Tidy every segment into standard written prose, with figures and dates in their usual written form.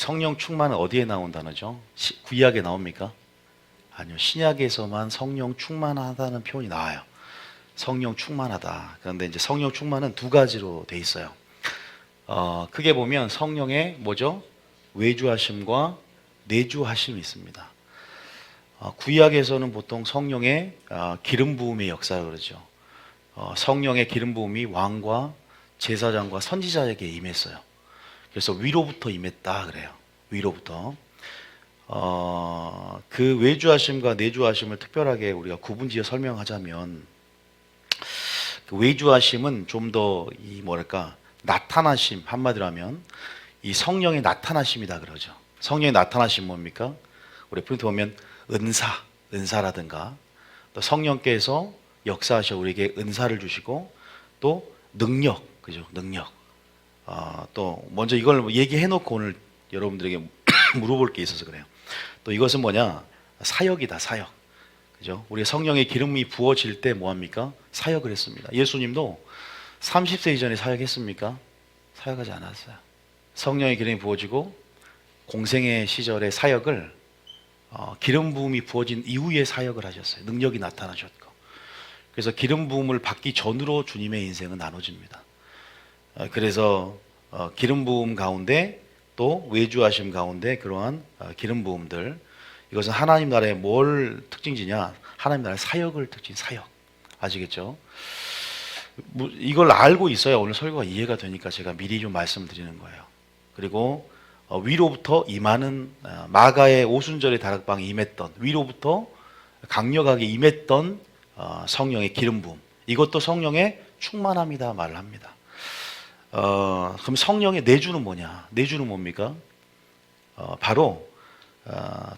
성령 충만은 어디에 나온 단어죠? 구약에 나옵니까? 아니요. 신약에서만 성령 충만하다는 표현이 나와요. 성령 충만하다. 그런데 이제 성령 충만은 두 가지로 돼 있어요. 크게 보면 성령의 뭐죠? 외주하심과 내주하심이 있습니다. 구약에서는 보통 성령의 기름 부음의 역사를 그러죠. 성령의 기름 부음이 왕과 제사장과 선지자에게 임했어요. 그래서 위로부터 임했다 그래요. 위로부터. 그 외주하심과 내주하심을 특별하게 우리가 구분지어 설명하자면, 그 외주하심은 좀 더 이 뭐랄까 나타나심, 한마디로 하면 이 성령의 나타나심이다 그러죠. 성령의 나타나심 뭡니까? 우리 포인트 보면 은사라든가 또 성령께서 역사하셔 우리에게 은사를 주시고 또 능력, 그죠? 능력. 또 먼저 이걸 얘기해놓고 오늘 여러분들에게 물어볼 게 있어서 그래요. 또 이것은 뭐냐? 사역이다, 사역. 그죠? 우리 성령의 기름이 부어질 때 뭐합니까? 사역을 했습니다. 예수님도 30세 이전에 사역했습니까? 사역하지 않았어요. 성령의 기름이 부어지고 공생의 시절의 사역을 기름 부음이 부어진 이후에 사역을 하셨어요. 능력이 나타나셨고. 그래서 기름 부음을 받기 전으로 주님의 인생은 나눠집니다. 그래서 기름 부음 가운데 또 외주하심 가운데 그러한 기름 부음들, 이것은 하나님 나라의 뭘 특징지냐? 하나님 나라의 사역을 특징, 사역. 아시겠죠? 이걸 알고 있어야 오늘 설교가 이해가 되니까 제가 미리 좀 말씀드리는 거예요. 그리고 위로부터 임하는, 마가의 오순절의 다락방에 임했던, 위로부터 강력하게 임했던 성령의 기름 부음, 이것도 성령의 충만함이다 말을 합니다. 그럼 성령의 내주는 뭐냐? 내주는 뭡니까? 바로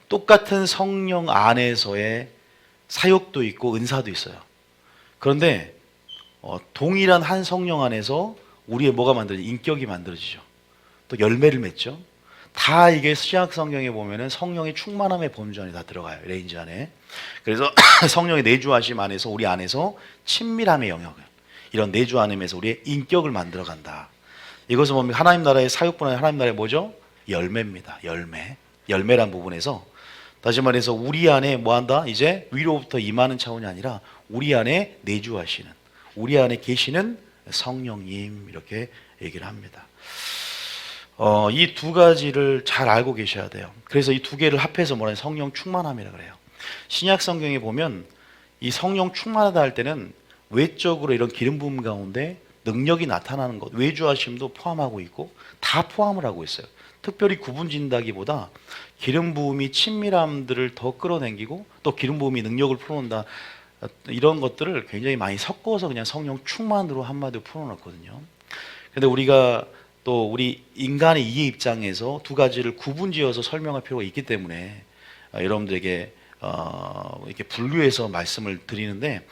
똑같은 성령 안에서의 사역도 있고 은사도 있어요. 그런데 동일한 한 성령 안에서 우리의 뭐가 만들어지죠? 인격이 만들어지죠. 또 열매를 맺죠. 다 이게 신약 성경에 보면은 성령의 충만함의 범주 안에 다 들어가요. 레인지 안에. 그래서 성령의 내주하심 안에서 우리 안에서 친밀함의 영역을, 이런 내주하심에서 우리의 인격을 만들어 간다. 이것은 뭡니까? 하나님 나라의 사역뿐 아니라 하나님 나라의 뭐죠? 열매입니다. 열매. 열매란 부분에서 다시 말해서 우리 안에 뭐한다? 이제 위로부터 임하는 차원이 아니라 우리 안에 내주하시는, 우리 안에 계시는 성령님, 이렇게 얘기를 합니다. 이 두 가지를 잘 알고 계셔야 돼요. 그래서 이 두 개를 합해서 뭐라 해요? 성령 충만함이라고 그래요. 신약 성경에 보면 이 성령 충만하다 할 때는 외적으로 이런 기름 부음 가운데 능력이 나타나는 것, 외주하심도 포함하고 있고 다 포함을 하고 있어요. 특별히 구분진다기보다 기름 부음이 친밀함들을 더 끌어당기고 또 기름 부음이 능력을 풀어놓는다, 이런 것들을 굉장히 많이 섞어서 그냥 성령 충만으로 한마디로 풀어놓거든요. 근데 우리가 또 우리 인간의 이해 입장에서 두 가지를 구분지어서 설명할 필요가 있기 때문에 여러분들에게 이렇게 분류해서 말씀을 드리는데,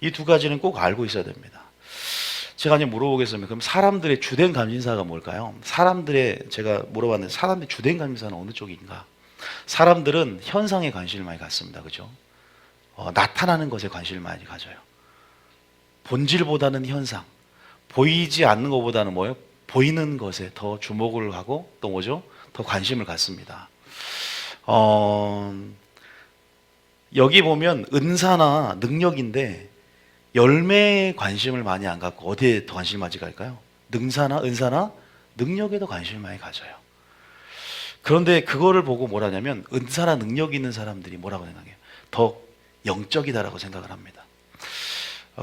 이 두 가지는 꼭 알고 있어야 됩니다. 제가 이제 물어보겠습니다. 그럼 사람들의 주된 관심사가 뭘까요? 제가 물어봤는데 사람들의 주된 관심사는 어느 쪽인가? 사람들은 현상에 관심을 많이 갖습니다. 그죠? 나타나는 것에 관심을 많이 가져요. 본질보다는 현상, 보이지 않는 것보다는 뭐예요? 보이는 것에 더 주목을 하고 또 뭐죠? 더 관심을 갖습니다. 여기 보면 은사나 능력인데 열매에 관심을 많이 안 갖고 어디에 더 관심을 많이 갈까요? 은사나 능력에도 관심을 많이 가져요. 그런데 그거를 보고 뭐라냐면 은사나 능력이 있는 사람들이 뭐라고 생각해요? 더 영적이다라고 생각을 합니다.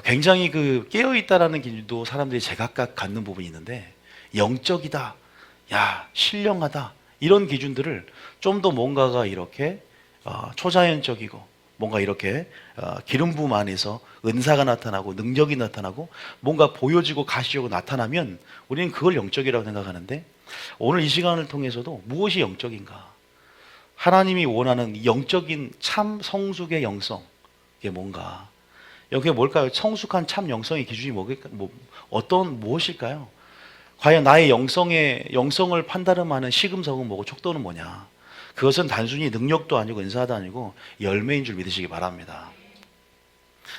굉장히 깨어있다라는 기준도 사람들이 제각각 갖는 부분이 있는데, 영적이다, 야 신령하다, 이런 기준들을 좀 더 뭔가가 이렇게 초자연적이고 뭔가 이렇게 기름 부음 안에서 은사가 나타나고 능력이 나타나고 뭔가 보여지고 가시적으로 나타나면 우리는 그걸 영적이라고 생각하는데, 오늘 이 시간을 통해서도 무엇이 영적인가? 하나님이 원하는 영적인 참 성숙의 영성, 이게 뭔가? 여기에 뭘까요? 성숙한 참 영성의 기준이 무엇일까요? 과연 나의 영성을 판단하는 시금석은 뭐고 척도는 뭐냐? 그것은 단순히 능력도 아니고 은사도 아니고 열매인 줄 믿으시기 바랍니다.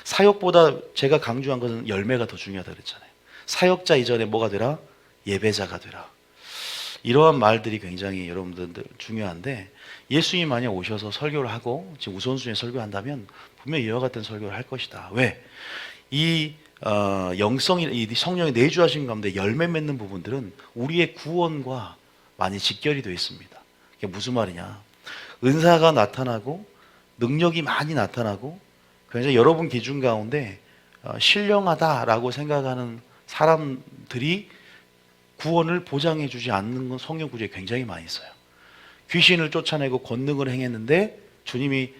사역보다 제가 강조한 것은 열매가 더 중요하다 그랬잖아요. 사역자 이전에 뭐가 되라? 예배자가 되라. 이러한 말들이 굉장히 여러분들 중요한데, 예수님 만약 오셔서 설교를 하고 지금 우선순위에 설교한다면 분명히 이와 같은 설교를 할 것이다. 왜? 이 영성이, 이 성령의 내주하신 가운데 열매 맺는 부분들은 우리의 구원과 많이 직결이 되어 있습니다. 그게 무슨 말이냐? 은사가 나타나고 능력이 많이 나타나고 굉장히 여러분 기준 가운데 신령하다라고 생각하는 사람들이 구원을 보장해 주지 않는 건 성경 구절에 굉장히 많이 있어요. 귀신을 쫓아내고 권능을 행했는데 주님이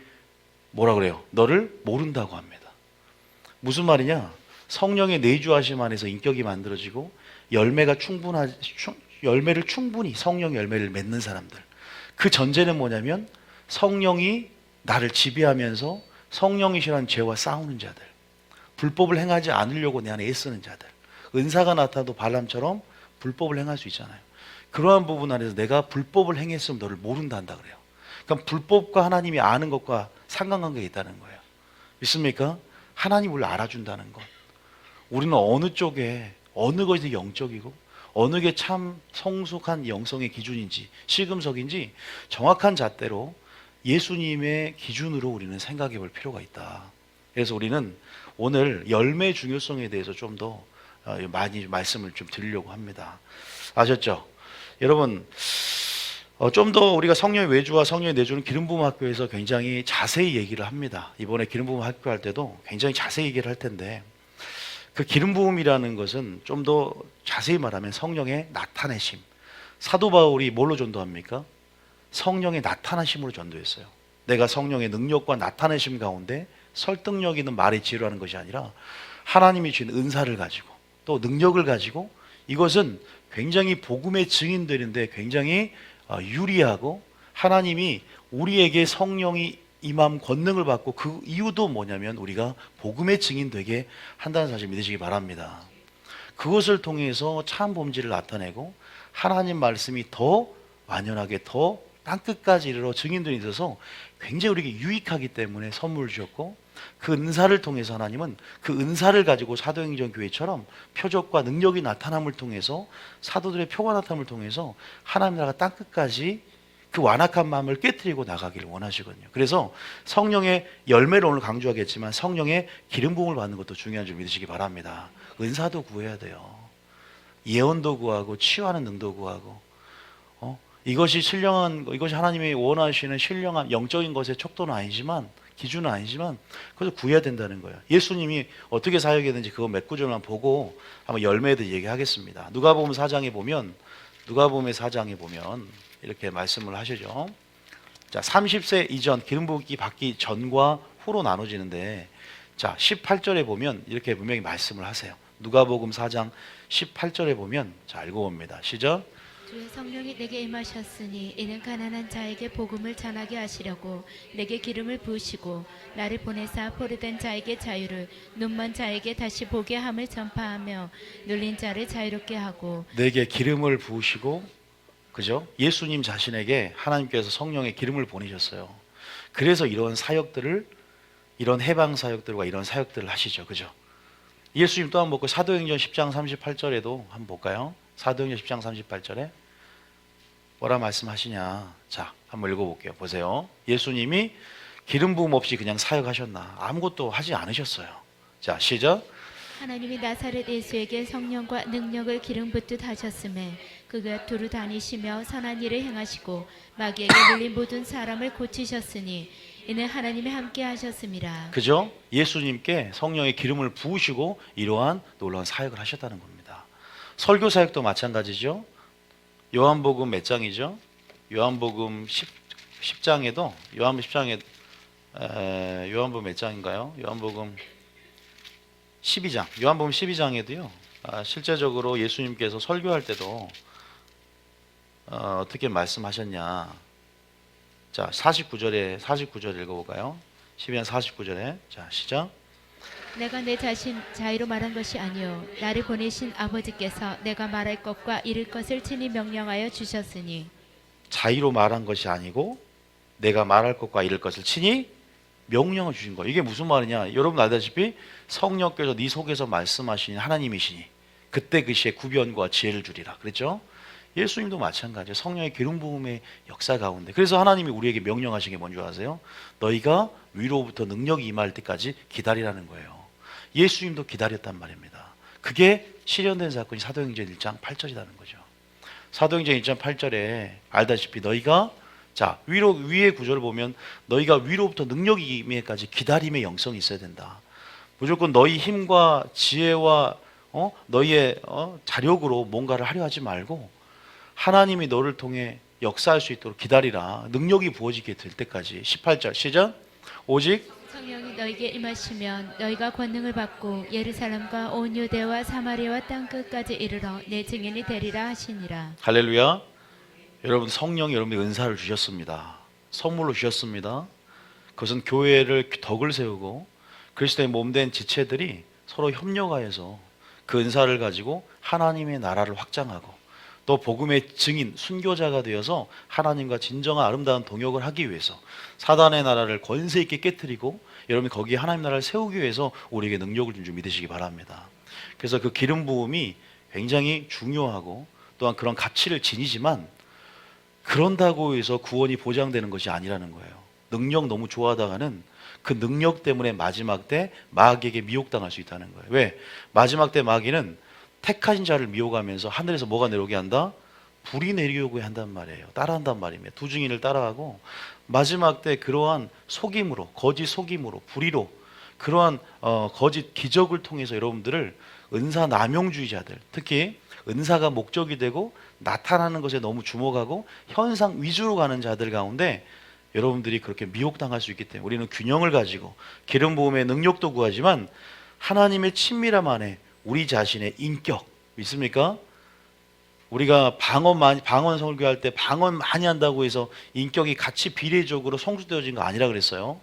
뭐라 그래요? 너를 모른다고 합니다. 무슨 말이냐? 성령의 내주하심 안에서 인격이 만들어지고 열매를 충분히 성령 열매를 맺는 사람들. 그 전제는 뭐냐면 성령이 나를 지배하면서 성령이시라는 죄와 싸우는 자들, 불법을 행하지 않으려고 내 안에 애쓰는 자들, 은사가 나타나도 발람처럼 불법을 행할 수 있잖아요. 그러한 부분 안에서 내가 불법을 행했으면 너를 모른다 한다 그래요. 그러니까 불법과 하나님이 아는 것과 상관관계가 있다는 거예요. 믿습니까? 하나님을 알아준다는 것. 우리는 어느 쪽에 어느 것이 영적이고 어느 게 참 성숙한 영성의 기준인지 시금석인지 정확한 잣대로 예수님의 기준으로 우리는 생각해 볼 필요가 있다. 그래서 우리는 오늘 열매 중요성에 대해서 좀 더 많이 말씀을 좀 드리려고 합니다. 아셨죠? 여러분, 좀 더 우리가 성령의 외주와 성령의 내주는 기름 부음 학교에서 굉장히 자세히 얘기를 합니다. 이번에 기름 부음 학교 할 때도 굉장히 자세히 얘기를 할 텐데, 그 기름 부음이라는 것은 좀 더 자세히 말하면 성령의 나타내심. 사도 바울이 뭘로 전도합니까? 성령의 나타나심으로 전도했어요. 내가 성령의 능력과 나타내심 가운데 설득력 있는 말의 지혜로 하는 것이 아니라 하나님이 주신 은사를 가지고 또 능력을 가지고, 이것은 굉장히 복음의 증인들인데 굉장히 유리하고, 하나님이 우리에게 성령이 임함 권능을 받고 그 이유도 뭐냐면 우리가 복음의 증인 되게 한다는 사실 믿으시기 바랍니다. 그것을 통해서 참 본질을 나타내고 하나님 말씀이 더 완연하게 더 땅끝까지 이르러 증인들이 있어서 굉장히 우리에게 유익하기 때문에 선물을 주셨고, 그 은사를 통해서 하나님은 그 은사를 가지고 사도행전 교회처럼 표적과 능력이 나타남을 통해서 사도들의 표가 나타남을 통해서 하나님 나라가 땅끝까지 그 완악한 마음을 깨트리고 나가기를 원하시거든요. 그래서 성령의 열매를 오늘 강조하겠지만 성령의 기름 부음을 받는 것도 중요한 줄 믿으시기 바랍니다. 은사도 구해야 돼요. 예언도 구하고 치유하는 능도 구하고, 이것이 신령한, 이것이 하나님이 원하시는 신령한 영적인 것의 척도는 아니지만, 기준은 아니지만 그것을 구해야 된다는 거예요. 예수님이 어떻게 사역했는지 그거 몇 구절만 보고 한번 열매에 대해 얘기하겠습니다. 누가복음 4장에 보면 이렇게 말씀을 하시죠. 자, 30세 이전 기름 부음기 받기 전과 후로 나눠지는데, 자 18절에 보면 이렇게 분명히 말씀을 하세요. 누가복음 4장 18절에 보면, 자 읽어봅니다. 시작. 주의 성령이 내게 임하셨으니 이는 가난한 자에게 복음을 전하게 하시려고 내게 기름을 부으시고 나를 보내사 포로된 자에게 자유를, 눈먼 자에게 다시 보게 함을 전파하며 눌린 자를 자유롭게 하고. 내게 기름을 부으시고, 그죠? 예수님 자신에게 하나님께서 성령의 기름을 보내셨어요. 그래서 이런 사역들을, 이런 해방 사역들과 이런 사역들을 하시죠. 그죠? 예수님 또한 먹고 사도행전 10장 38절에도 한번 볼까요? 사도행전 10장 38절에 뭐라 말씀하시냐. 자, 한번 읽어볼게요. 보세요. 예수님이 기름 부음 없이 그냥 사역하셨나? 아무것도 하지 않으셨어요. 자, 시작. 하나님이 나사렛 예수에게 성령과 능력을 기름 붓듯 하셨음에 그가 두루 다니시며 선한 일을 행하시고 마귀에게 물린 모든 사람을 고치셨으니 이는 하나님이 함께 하셨음이라. 그죠? 예수님께 성령의 기름을 부으시고 이러한 놀라운 사역을 하셨다는 겁니다. 설교 사역도 마찬가지죠. 요한복음 몇 장이죠? 요한복음 10장에도 요한복음 몇 장인가요? 요한복음 12장. 요한복음 12장에도요. 실제적으로 예수님께서 설교할 때도 어떻게 말씀하셨냐. 자, 49절 읽어볼까요? 12장 49절에. 자, 시작. 내가 내 자신 자유로 말한 것이 아니요 나를 보내신 아버지께서 내가 말할 것과 이를 것을 친히 명령하여 주셨으니. 자유로 말한 것이 아니고 내가 말할 것과 이를 것을 친히 명령을 주신 거예요. 이게 무슨 말이냐? 여러분 알다시피 성령께서 네 속에서 말씀하시는 하나님이시니 그때 그 시에 구변과 지혜를 주리라 그랬죠? 예수님도 마찬가지예요. 성령의 기름 부음의 역사 가운데. 그래서 하나님이 우리에게 명령하신 게 뭔지 아세요? 너희가 위로부터 능력이 임할 때까지 기다리라는 거예요. 예수님도 기다렸단 말입니다. 그게 실현된 사건이 사도행전 1장 8절이라는 거죠. 사도행전 1장 8절에 알다시피 너희가 자 위의 구절을 보면 너희가 위로부터 능력이 임해까지 기다림의 영성이 있어야 된다. 무조건 너희 힘과 지혜와 너희의 자력으로 뭔가를 하려 하지 말고 하나님이 너를 통해 역사할 수 있도록 기다리라. 능력이 부어지게 될 때까지. 18절 시작. 오직 성령이 너희에게 임하시면 너희가 권능을 받고 예루살렘과 온 유대와 사마리아와 땅 끝까지 이르러 내 증인이 되리라 하시니라. 할렐루야. 여러분 성령이 여러분에게 은사를 주셨습니다. 선물로 주셨습니다. 그것은 교회를 덕을 세우고 그리스도의 몸된 지체들이 서로 협력하여서 그 은사를 가지고 하나님의 나라를 확장하고 또 복음의 증인, 순교자가 되어서 하나님과 진정한 아름다운 동역을 하기 위해서 사단의 나라를 권세 있게 깨뜨리고 여러분이 거기에 하나님 나라를 세우기 위해서 우리에게 능력을 준 줄 믿으시기 바랍니다. 그래서 그 기름 부음이 굉장히 중요하고 또한 그런 가치를 지니지만 그런다고 해서 구원이 보장되는 것이 아니라는 거예요. 능력 너무 좋아하다가는 그 능력 때문에 마지막 때 마귀에게 미혹당할 수 있다는 거예요. 왜? 마지막 때 마귀는 택하신 자를 미혹하면서 하늘에서 뭐가 내려오게 한다? 불이 내려오게 한단 말이에요. 따라한단 말입니다. 두 증인을 따라하고 마지막 때 그러한 속임으로, 거짓 속임으로, 불의로 그러한 거짓 기적을 통해서 여러분들을 은사 남용주의자들, 특히 은사가 목적이 되고 나타나는 것에 너무 주목하고 현상 위주로 가는 자들 가운데 여러분들이 그렇게 미혹당할 수 있기 때문에 우리는 균형을 가지고 기름 부음의 능력도 구하지만 하나님의 친밀함 안에 우리 자신의 인격 믿습니까? 우리가 방언 설교할 때 방언 많이 한다고 해서 인격이 같이 비례적으로 성숙되어진 거 아니라 그랬어요.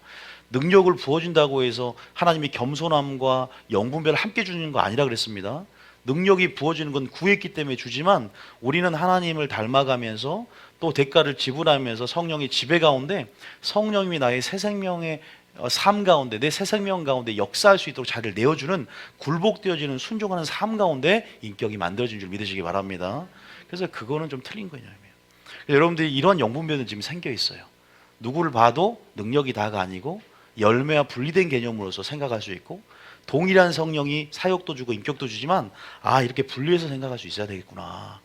능력을 부어준다고 해서 하나님이 겸손함과 영분별을 함께 주는 거 아니라 그랬습니다. 능력이 부어지는 건 구했기 때문에 주지만 우리는 하나님을 닮아가면서 또 대가를 지불하면서 성령의 지배 가운데 성령님이 나의 새 생명의 삶 가운데 내 새 생명 가운데 역사할 수 있도록 자리를 내어주는 굴복되어지는 순종하는 삶 가운데 인격이 만들어진 줄 믿으시기 바랍니다. 그래서 그거는 좀 틀린 거냐면 여러분들이 이런 영분별은 지금 생겨 있어요. 누구를 봐도 능력이 다가 아니고 열매와 분리된 개념으로서 생각할 수 있고 동일한 성령이 사역도 주고 인격도 주지만 이렇게 분리해서 생각할 수 있어야 되겠구나.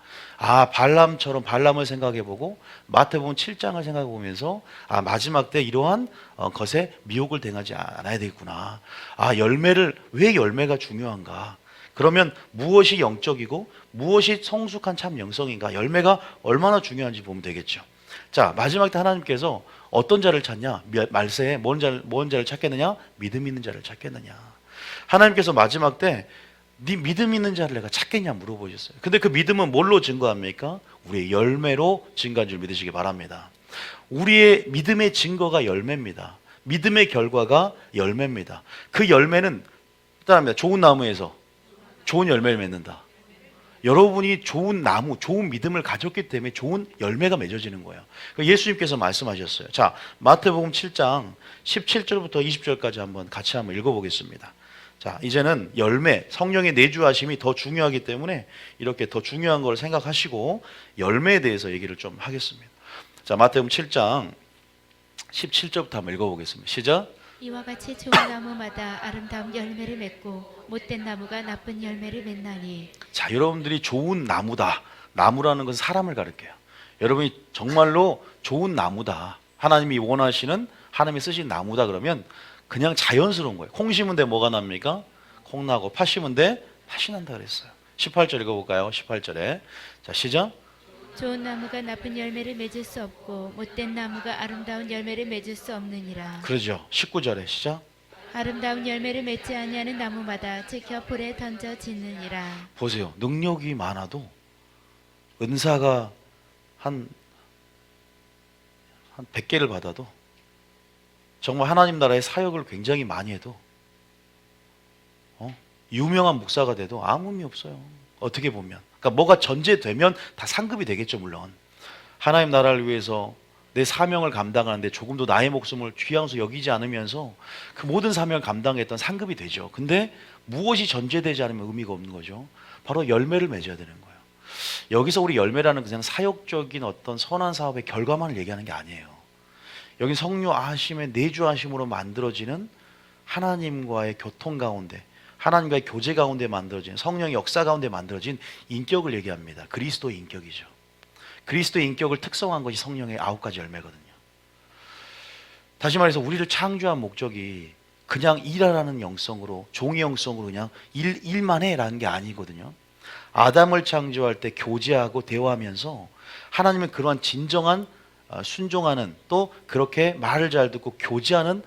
발람처럼 발람을 생각해보고 마태복음 7장을 생각해보면서 마지막 때 이러한 것에 미혹을 당하지 않아야 되겠구나. 왜 열매가 중요한가. 그러면 무엇이 영적이고 무엇이 성숙한 참 영성인가. 열매가 얼마나 중요한지 보면 되겠죠. 자, 마지막 때 하나님께서 어떤 자를 찾냐. 말세에 뭔 자를 찾겠느냐. 믿음 있는 자를 찾겠느냐. 하나님께서 마지막 때 네 믿음 있는 자를 내가 찾겠냐 물어보셨어요. 근데 그 믿음은 뭘로 증거합니까? 우리의 열매로 증거한 줄 믿으시기 바랍니다. 우리의 믿음의 증거가 열매입니다. 믿음의 결과가 열매입니다. 그 열매는 따릅니다. 좋은 나무에서 좋은 열매를 맺는다. 여러분이 좋은 나무, 좋은 믿음을 가졌기 때문에 좋은 열매가 맺어지는 거예요. 예수님께서 말씀하셨어요. 자, 마태복음 7장 17절부터 20절까지 한번 같이 한번 읽어보겠습니다. 자, 이제는 열매, 성령의 내주하심이 더 중요하기 때문에 이렇게 더 중요한 걸 생각하시고 열매에 대해서 얘기를 좀 하겠습니다. 자, 마태복음 7장 17절부터 한번 읽어보겠습니다. 시작. 이와 같이 좋은 나무마다 아름다운 열매를 맺고 못된 나무가 나쁜 열매를 맺나니. 자, 여러분들이 좋은 나무다. 나무라는 것은 사람을 가리켜요. 여러분이 정말로 좋은 나무다. 하나님이 원하시는 하나님이 쓰신 나무다 그러면 그냥 자연스러운 거예요. 콩 심은 데 뭐가 납니까? 콩 나고 팥 심은 데 팥이 난다 그랬어요. 18절 읽어볼까요? 18절에 자, 시작. 좋은 나무가 나쁜 열매를 맺을 수 없고 못된 나무가 아름다운 열매를 맺을 수 없느니라. 그러죠. 19절에 시작. 아름다운 열매를 맺지 아니하는 나무마다 지켜 불에 던져지느니라. 보세요. 능력이 많아도 은사가 한 100개를 받아도 정말 하나님 나라의 사역을 굉장히 많이 해도 유명한 목사가 돼도 아무 의미 없어요. 어떻게 보면. 그러니까 뭐가 전제되면 다 상급이 되겠죠. 물론 하나님 나라를 위해서 내 사명을 감당하는데 조금도 나의 목숨을 귀양수 여기지 않으면서 그 모든 사명을 감당했던 상급이 되죠. 근데 무엇이 전제되지 않으면 의미가 없는 거죠. 바로 열매를 맺어야 되는 거예요. 여기서 우리 열매라는 그냥 사역적인 어떤 선한 사업의 결과만을 얘기하는 게 아니에요. 여기 성령하심의 내주하심으로 만들어지는 하나님과의 교통 가운데, 하나님과의 교제 가운데 만들어진, 성령의 역사 가운데 만들어진 인격을 얘기합니다. 그리스도의 인격이죠. 그리스도의 인격을 특성한 것이 성령의 9가지 열매거든요. 다시 말해서 우리를 창조한 목적이 그냥 일하라는 영성으로, 종의 영성으로 그냥 일만 해라는 게 아니거든요. 아담을 창조할 때 교제하고 대화하면서 하나님은 그러한 진정한 순종하는, 또 그렇게 말을 잘 듣고 교제하는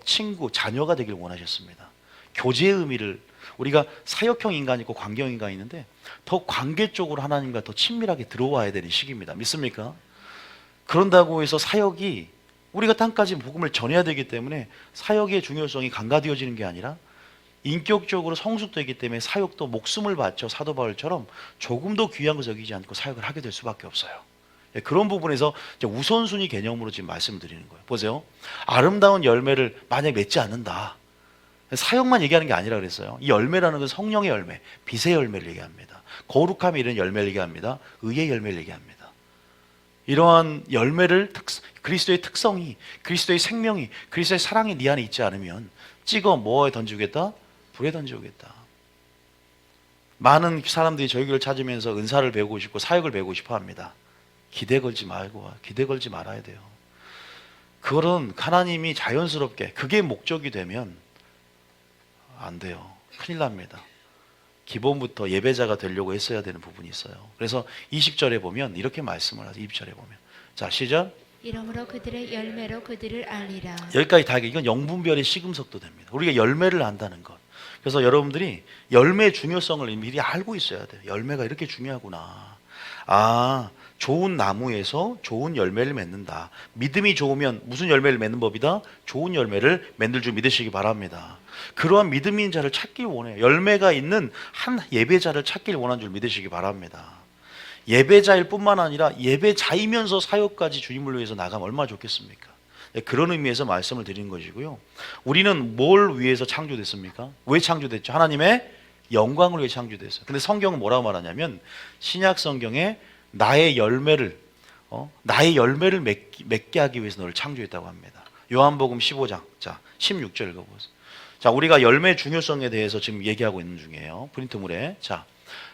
친구, 자녀가 되길 원하셨습니다. 교제의 의미를, 우리가 사역형 인간이 있고 관계형 인간이 있는데 더 관계 쪽으로 하나님과 더 친밀하게 들어와야 되는 시기입니다. 믿습니까? 그런다고 해서 사역이, 우리가 땅까지 복음을 전해야 되기 때문에 사역의 중요성이 간과되어지는 게 아니라 인격적으로 성숙되기 때문에 사역도 목숨을 바쳐 사도 바울처럼 조금도 귀한 것을 여기지 않고 사역을 하게 될 수밖에 없어요. 그런 부분에서 이제 우선순위 개념으로 지금 말씀드리는 거예요. 보세요. 아름다운 열매를 만약에 맺지 않는다, 사역만 얘기하는 게 아니라 그랬어요. 이 열매라는 건 성령의 열매, 빛의 열매를 얘기합니다. 거룩함이 이런 열매를 얘기합니다. 의의 열매를 얘기합니다. 이러한 열매를, 그리스도의 특성이, 그리스도의 생명이, 그리스도의 사랑이 네 안에 있지 않으면 찍어 뭐에 던지겠다? 불에 던지겠다. 많은 사람들이 저희 교회를 찾으면서 은사를 배우고 싶고 사역을 배우고 싶어 합니다. 기대 걸지 말아야 돼요. 그거는 하나님이 자연스럽게, 그게 목적이 되면 안 돼요. 큰일 납니다. 기본부터 예배자가 되려고 했어야 되는 부분이 있어요. 그래서 20절에 보면 이렇게 말씀을 하죠. 20절에 보면, 자 시작. 이러므로 그들의 열매로 그들을 알리라. 여기까지 다, 이건 영분별의 시금석도 됩니다. 우리가 열매를 안다는 것. 그래서 여러분들이 열매의 중요성을 미리 알고 있어야 돼요. 열매가 이렇게 중요하구나. 좋은 나무에서 좋은 열매를 맺는다. 믿음이 좋으면 무슨 열매를 맺는 법이다? 좋은 열매를 맺는 줄 믿으시기 바랍니다. 그러한 믿음 있는 자를 찾길 원해요. 열매가 있는 한 예배자를 찾길 원하는 줄 믿으시기 바랍니다. 예배자일 뿐만 아니라 예배자이면서 사역까지 주님을 위해서 나가면 얼마나 좋겠습니까? 그런 의미에서 말씀을 드리는 것이고요. 우리는 뭘 위해서 창조됐습니까? 왜 창조됐죠? 하나님의 영광을 위해 창조됐어요. 근데 성경은 뭐라고 말하냐면, 신약 성경에 나의 열매를 맺게 하기 위해서 너를 창조했다고 합니다. 요한복음 15장, 자 16절 읽어보세요. 자, 우리가 열매의 중요성에 대해서 지금 얘기하고 있는 중이에요. 프린트물에. 자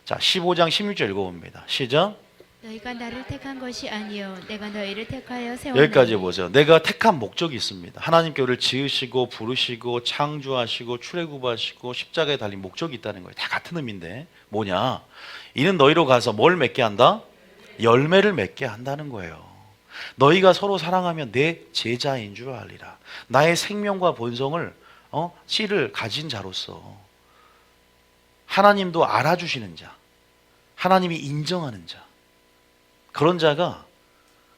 15장 16절 읽어봅니다. 시작. 너희가 나를 택한 것이 아니요 내가 너희를 택하여 세웠노니. 여기까지 보세요. 내가 택한 목적이 있습니다. 하나님께 우리를 지으시고 부르시고 창조하시고 출애굽하시고 십자가에 달린 목적이 있다는 거예요. 다 같은 의미인데 뭐냐? 이는 너희로 가서 뭘 맺게 한다? 열매를 맺게 한다는 거예요. 너희가 서로 사랑하면 내 제자인 줄 알리라. 나의 생명과 본성을 씨를 가진 자로서 하나님도 알아주시는 자, 하나님이 인정하는 자, 그런 자가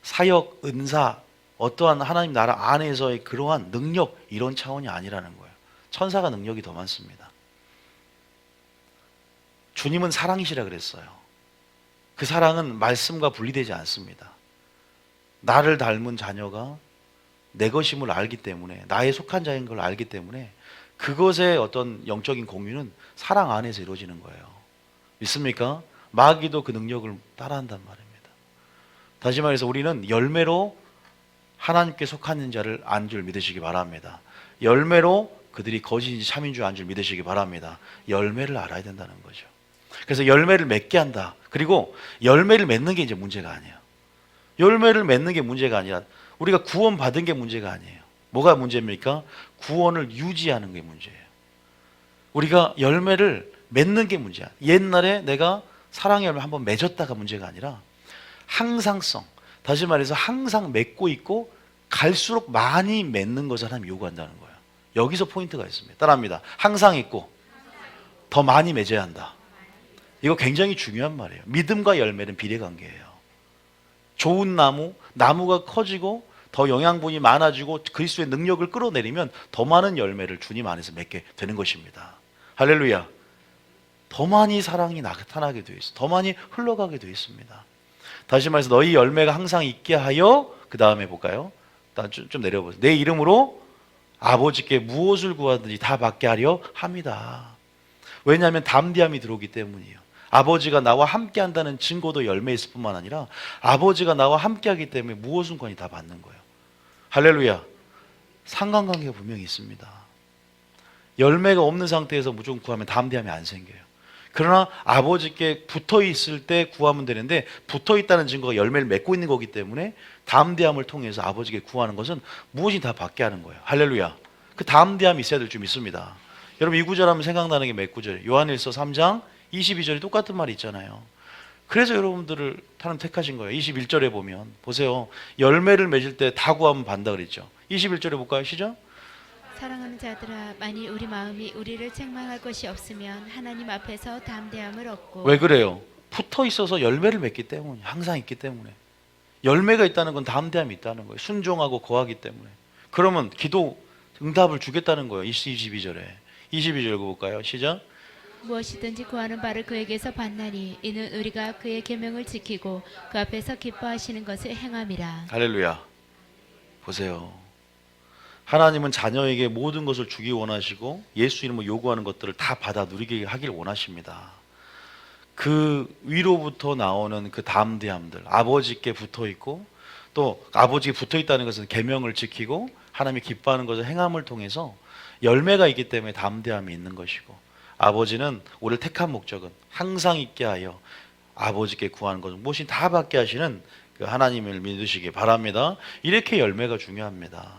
사역, 은사, 어떠한 하나님 나라 안에서의 그러한 능력, 이런 차원이 아니라는 거예요. 천사가 능력이 더 많습니다. 주님은 사랑이시라 그랬어요. 그 사랑은 말씀과 분리되지 않습니다. 나를 닮은 자녀가 내 것임을 알기 때문에, 나의 속한 자인 걸 알기 때문에 그것의 어떤 영적인 공유는 사랑 안에서 이루어지는 거예요. 믿습니까? 마귀도 그 능력을 따라한단 말입니다. 다시 말해서 우리는 열매로 하나님께 속한 자를 안 줄 믿으시기 바랍니다. 열매로 그들이 거짓인지 참인 줄 안 줄 믿으시기 바랍니다. 열매를 알아야 된다는 거죠. 그래서 열매를 맺게 한다. 그리고 열매를 맺는 게 이제 문제가 아니에요. 열매를 맺는 게 문제가 아니라 우리가 구원 받은 게 문제가 아니에요. 뭐가 문제입니까? 구원을 유지하는 게 문제예요. 우리가 열매를 맺는 게 문제야. 옛날에 내가 사랑의 열매 한번 맺었다가 문제가 아니라 항상성, 다시 말해서 항상 맺고 있고 갈수록 많이 맺는 것을 하나님 요구한다는 거예요. 여기서 포인트가 있습니다. 따라합니다. 항상 있고 더 많이 맺어야 한다. 이거 굉장히 중요한 말이에요. 믿음과 열매는 비례관계예요. 좋은 나무가 커지고 더 영양분이 많아지고 그리스도의 능력을 끌어내리면 더 많은 열매를 주님 안에서 맺게 되는 것입니다. 할렐루야. 더 많이 사랑이 나타나게 되어 있어. 더 많이 흘러가게 되어 있습니다. 다시 말해서 너희 열매가 항상 있게 하여, 그 다음에 볼까요? 좀 내려보세요. 내 이름으로 아버지께 무엇을 구하든지 다 받게 하려 합니다. 왜냐하면 담대함이 들어오기 때문이에요. 아버지가 나와 함께 한다는 증거도 열매에 있을 뿐만 아니라 아버지가 나와 함께 하기 때문에 무엇은권이 다 받는 거예요. 할렐루야. 상관관계가 분명히 있습니다. 열매가 없는 상태에서 무조건 구하면 담대함이 안 생겨요. 그러나 아버지께 붙어 있을 때 구하면 되는데 붙어 있다는 증거가 열매를 맺고 있는 거기 때문에 담대함을 통해서 아버지께 구하는 것은 무엇이 다 받게 하는 거예요. 할렐루야. 그 담대함이 있어야 될 줄 믿습니다. 여러분 이 구절 하면 생각나는 게 몇 구절이에요? 요한일서 3장 22절이 똑같은 말이 있잖아요. 그래서 여러분들을 하나님 택하신 거예요. 21절에 보면 보세요. 열매를 맺을 때 다 구하면 받는다 그랬죠. 21절에 볼까요? 시작. 사랑하는 자들아, 만일 우리 마음이 우리를 책망할 것이 없으면 하나님 앞에서 담대함을 얻고. 왜 그래요? 붙어 있어서 열매를 맺기 때문에, 항상 있기 때문에. 열매가 있다는 건 담대함이 있다는 거예요. 순종하고 거하기 때문에. 그러면 기도 응답을 주겠다는 거예요. 22절에. 22절 읽어볼까요? 시작. 무엇이든지 구하는 바를 그에게서 받나니 이는 우리가 그의 계명을 지키고 그 앞에서 기뻐하시는 것을 행함이라. 할렐루야. 보세요. 하나님은 자녀에게 모든 것을 주기 원하시고 예수 이름으로 요구하는 것들을 다 받아 누리게 하길 원하십니다. 그 위로부터 나오는 그 담대함들, 아버지께 붙어 있고 또 아버지께 붙어 있다는 것은 계명을 지키고 하나님이 기뻐하는 것을 행함을 통해서 열매가 있기 때문에 담대함이 있는 것이고, 아버지는 우리를 택한 목적은 항상 있게 하여 아버지께 구하는 것은 무엇이 다 받게 하시는 그 하나님을 믿으시기 바랍니다. 이렇게 열매가 중요합니다.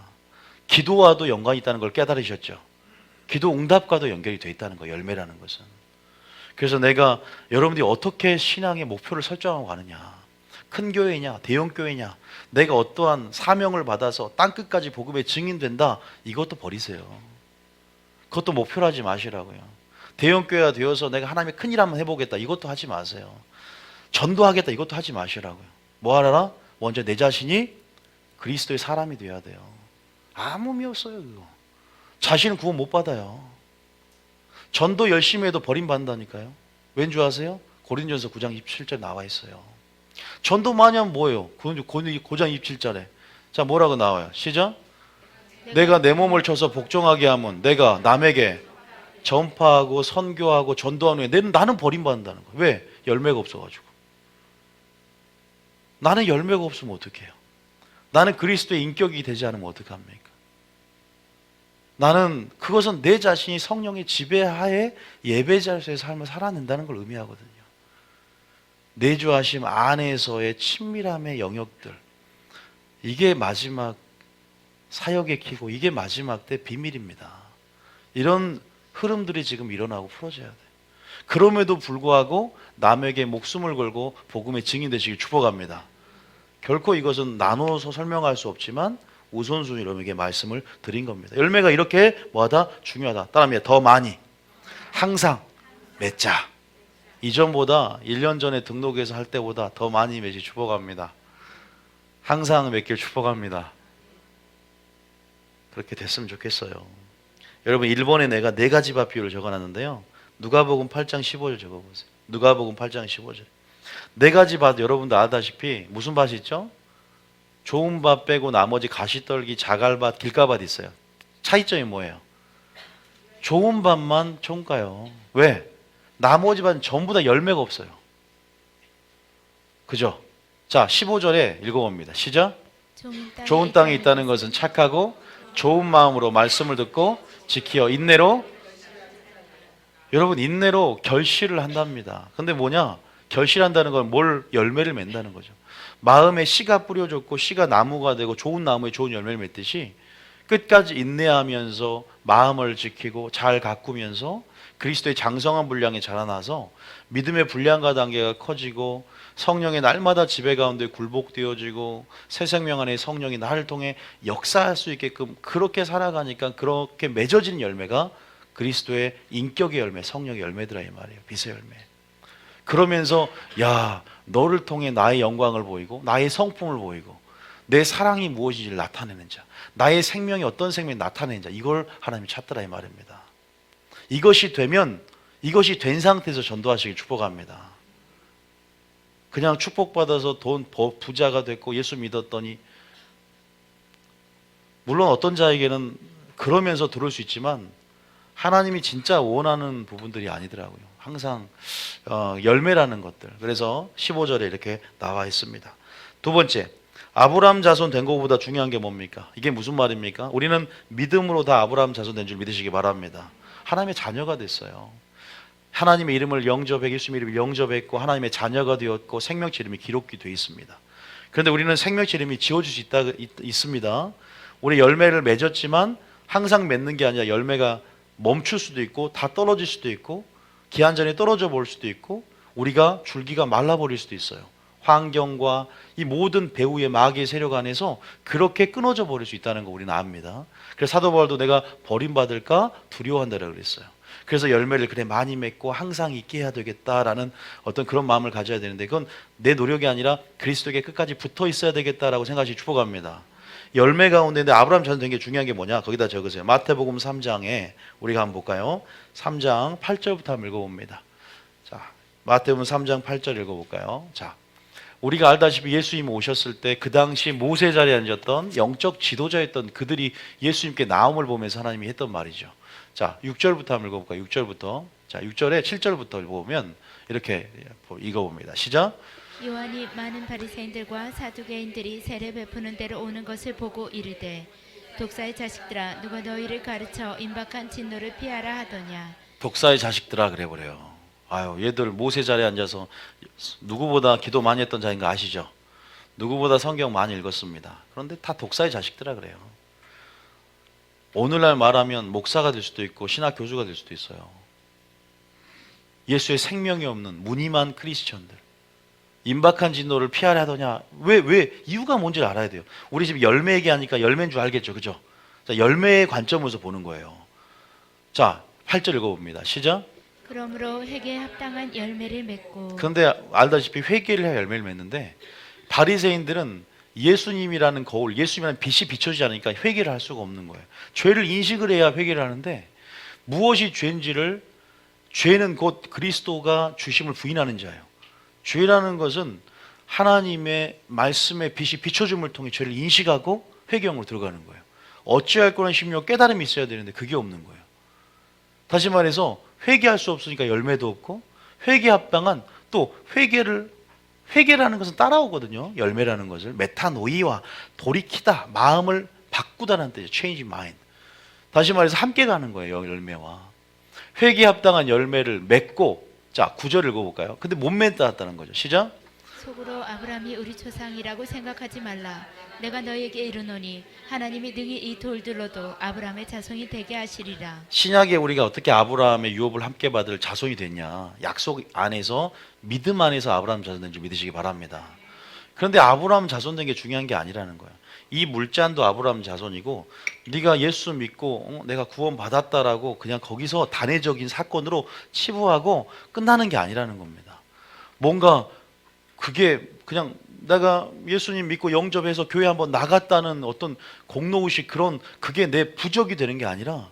기도와도 연관이 있다는 걸 깨달으셨죠. 기도 응답과도 연결이 돼 있다는 거예요. 열매라는 것은. 그래서 내가 여러분들이 어떻게 신앙의 목표를 설정하고 가느냐, 큰 교회냐 대형 교회냐, 내가 어떠한 사명을 받아서 땅끝까지 복음의 증인된다, 이것도 버리세요. 그것도 목표로 하지 마시라고요. 대형 교회가 되어서 내가 하나님의 큰일 한번 해보겠다, 이것도 하지 마세요. 전도하겠다, 이것도 하지 마시라고요. 뭐 하라? 먼저 내 자신이 그리스도의 사람이 돼야 돼요. 아무 의미 없어요. 그거 자신은 구원 못 받아요. 전도 열심히 해도 버림받는다니까요. 왠 줄 아세요? 고린도전서 9장 27절 나와 있어요. 전도 많이 하면 뭐예요? 9장 27절에 자 뭐라고 나와요? 시작. 내가 내 몸을 쳐서 복종하게 하면 내가 남에게 전파하고 선교하고 전도하는 후에 나는 버림받는다는 거예요. 왜? 열매가 없어가지고. 나는 열매가 없으면 어떡해요? 나는 그리스도의 인격이 되지 않으면 어떡합니까? 나는 그것은 내 자신이 성령의 지배하에 예배자로서의 삶을 살아낸다는 걸 의미하거든요. 내주하심 안에서의 친밀함의 영역들, 이게 마지막 사역의 키고 이게 마지막 때 비밀입니다. 이런 흐름들이 지금 일어나고 풀어져야 돼요. 그럼에도 불구하고 남에게 목숨을 걸고 복음의 증인 되시길 축복합니다. 결코 이것은 나눠서 설명할 수 없지만 우선순위로 여러분에게 말씀을 드린 겁니다. 열매가 이렇게 뭐하다? 중요하다. 따라합니다. 더 많이, 항상 맺자. 이전보다 1년 전에 등록해서 할 때보다 더 많이 맺기 축복합니다. 항상 맺길 축복합니다. 그렇게 됐으면 좋겠어요. 여러분 1번에 내가 4가지 밥 비율을 적어놨는데요. 누가복음 8장 15절 적어보세요. 누가복음 8장 15절. 4가지 밭 여러분도 아다시피 무슨 밭이 있죠? 좋은 밭 빼고 나머지 가시떨기, 자갈밭, 길가밭 있어요. 차이점이 뭐예요? 좋은 밭만 좋은가요? 왜? 나머지 밭은 전부 다 열매가 없어요. 그죠? 자 15절에 읽어봅니다. 시작. 좋은 땅에 있다는 것은 착하고 좋은 마음으로 말씀을 듣고 지키어 인내로, 여러분 인내로 결실을 한답니다. 근데 뭐냐? 결실한다는 건 뭘? 열매를 맺는다는 거죠. 마음에 씨가 뿌려졌고 씨가 나무가 되고 좋은 나무에 좋은 열매를 맺듯이 끝까지 인내하면서 마음을 지키고 잘 가꾸면서 그리스도의 장성한 분량이 자라나서 믿음의 분량과 단계가 커지고 성령의 날마다 지배 가운데 굴복되어지고 새 생명 안에 성령이 나를 통해 역사할 수 있게끔 그렇게 살아가니까 그렇게 맺어지는 열매가 그리스도의 인격의 열매, 성령의 열매더라 이 말이에요. 빛의 열매. 그러면서 야, 너를 통해 나의 영광을 보이고 나의 성품을 보이고 내 사랑이 무엇인지를 나타내는 자, 나의 생명이 어떤 생명이 나타내는 자, 이걸 하나님이 찾더라 이 말입니다. 이것이 되면, 이것이 된 상태에서 전도하시길 축복합니다. 그냥 축복받아서 돈 부자가 됐고 예수 믿었더니, 물론 어떤 자에게는 그러면서 들을 수 있지만 하나님이 진짜 원하는 부분들이 아니더라고요. 항상 열매라는 것들. 그래서 15절에 이렇게 나와 있습니다. 두 번째, 아브라함 자손 된 것보다 중요한 게 뭡니까? 이게 무슨 말입니까? 우리는 믿음으로 다 아브라함 자손 된 줄 믿으시기 바랍니다. 하나님의 자녀가 됐어요. 하나님의 이름을 영접했고, 예수님의 이름을 영접했고, 하나님의 자녀가 되었고, 생명체 이름이 기록이 되어 있습니다. 그런데 우리는 생명체 이름이 지워질 수 있습니다. 우리 열매를 맺었지만 항상 맺는 게 아니라 열매가 멈출 수도 있고, 다 떨어질 수도 있고, 기한 전에 떨어져 볼 수도 있고, 우리가 줄기가 말라버릴 수도 있어요. 환경과 이 모든 배후의 마귀의 세력 안에서 그렇게 끊어져 버릴 수 있다는 거 우리는 압니다. 그래서 사도 바울도 내가 버림받을까 두려워한다라고 그랬어요. 그래서 열매를 그래 많이 맺고 항상 있게 해야 되겠다라는 어떤 그런 마음을 가져야 되는데, 그건 내 노력이 아니라 그리스도에게 끝까지 붙어 있어야 되겠다라고 생각하시 축복합니다. 열매 가운데 아브라함 자손 된 게 중요한 게 뭐냐? 거기다 적으세요. 마태복음 3장에 우리가 한번 볼까요? 3장 8절부터 한번 읽어봅니다. 자, 마태복음 3장 8절 읽어볼까요? 자, 우리가 알다시피 예수님 오셨을 때 그 당시 모세 자리에 앉았던 영적 지도자였던 그들이 예수님께 나옴을 보면서 하나님이 했던 말이죠. 자, 6절부터 한번 읽어볼까요? 6절부터. 자, 6절에 7절부터 읽어보면 이렇게 읽어봅니다. 시작. 요한이 많은 바리새인들과 사두개인들이 세례 베푸는 데로 오는 것을 보고 이르되, 독사의 자식들아, 누가 너희를 가르쳐 임박한 진노를 피하라 하더냐. 독사의 자식들아 그래 버려요. 아유, 얘들 모세 자리에 앉아서 누구보다 기도 많이 했던 자인 거 아시죠? 누구보다 성경 많이 읽었습니다. 그런데 다 독사의 자식들아 그래요. 오늘날 말하면 목사가 될 수도 있고 신학 교수가 될 수도 있어요. 예수의 생명이 없는 무늬만 크리스천들. 임박한 진노를 피하려 하더냐. 왜 이유가 뭔지를 알아야 돼요. 우리 집 열매 얘기하니까 열매인 줄 알겠죠, 그죠? 자, 열매의 관점에서 보는 거예요. 자, 8절 읽어봅니다. 시작. 그러므로 회개에 합당한 열매를 맺고. 그런데 알다시피 회개를 해야 열매를 맺는데, 바리새인들은 예수님이라는 거울, 예수님이라는 빛이 비춰지지 않으니까 회개를 할 수가 없는 거예요. 죄를 인식을 해야 회개를 하는데, 무엇이 죄인지를, 죄는 곧 그리스도가 주심을 부인하는 자예요. 죄라는 것은 하나님의 말씀의 빛이 비춰줌을 통해 죄를 인식하고 회개형으로 들어가는 거예요. 어찌할 거는 심령 깨달음이 있어야 되는데 그게 없는 거예요. 다시 말해서 회개할 수 없으니까 열매도 없고, 회개 합당한 또 회개라는 것은 따라오거든요. 열매라는 것을 메타노이와 돌이키다, 마음을 바꾸다는 뜻이죠. change mind. 다시 말해서 함께 가는 거예요. 열매와 회개 합당한 열매를 맺고. 자, 9절 읽어볼까요? 근데 못 맺었다는 거죠. 시작. 속으로 아브라함이 우리 조상이라고 생각하지 말라. 내가 너에게 이르노니 하나님이 능히 이 돌들로도 아브라함의 자손이 되게 하시리라. 신약에 우리가 어떻게 아브라함의 유업을 함께 받을 자손이 됐냐? 약속 안에서, 믿음 안에서 아브라함 자손 된 줄 믿으시기 바랍니다. 그런데 아브라함 자손 된 게 중요한 게 아니라는 거예요. 이 물잔도 아브라함 자손이고, 네가 예수 믿고 내가 구원 받았다라고 그냥 거기서 단회적인 사건으로 치부하고 끝나는 게 아니라는 겁니다. 뭔가 그게 그냥 내가 예수님 믿고 영접해서 교회 한번 나갔다는 어떤 공로의식, 그런 그게 내 부적이 되는 게 아니라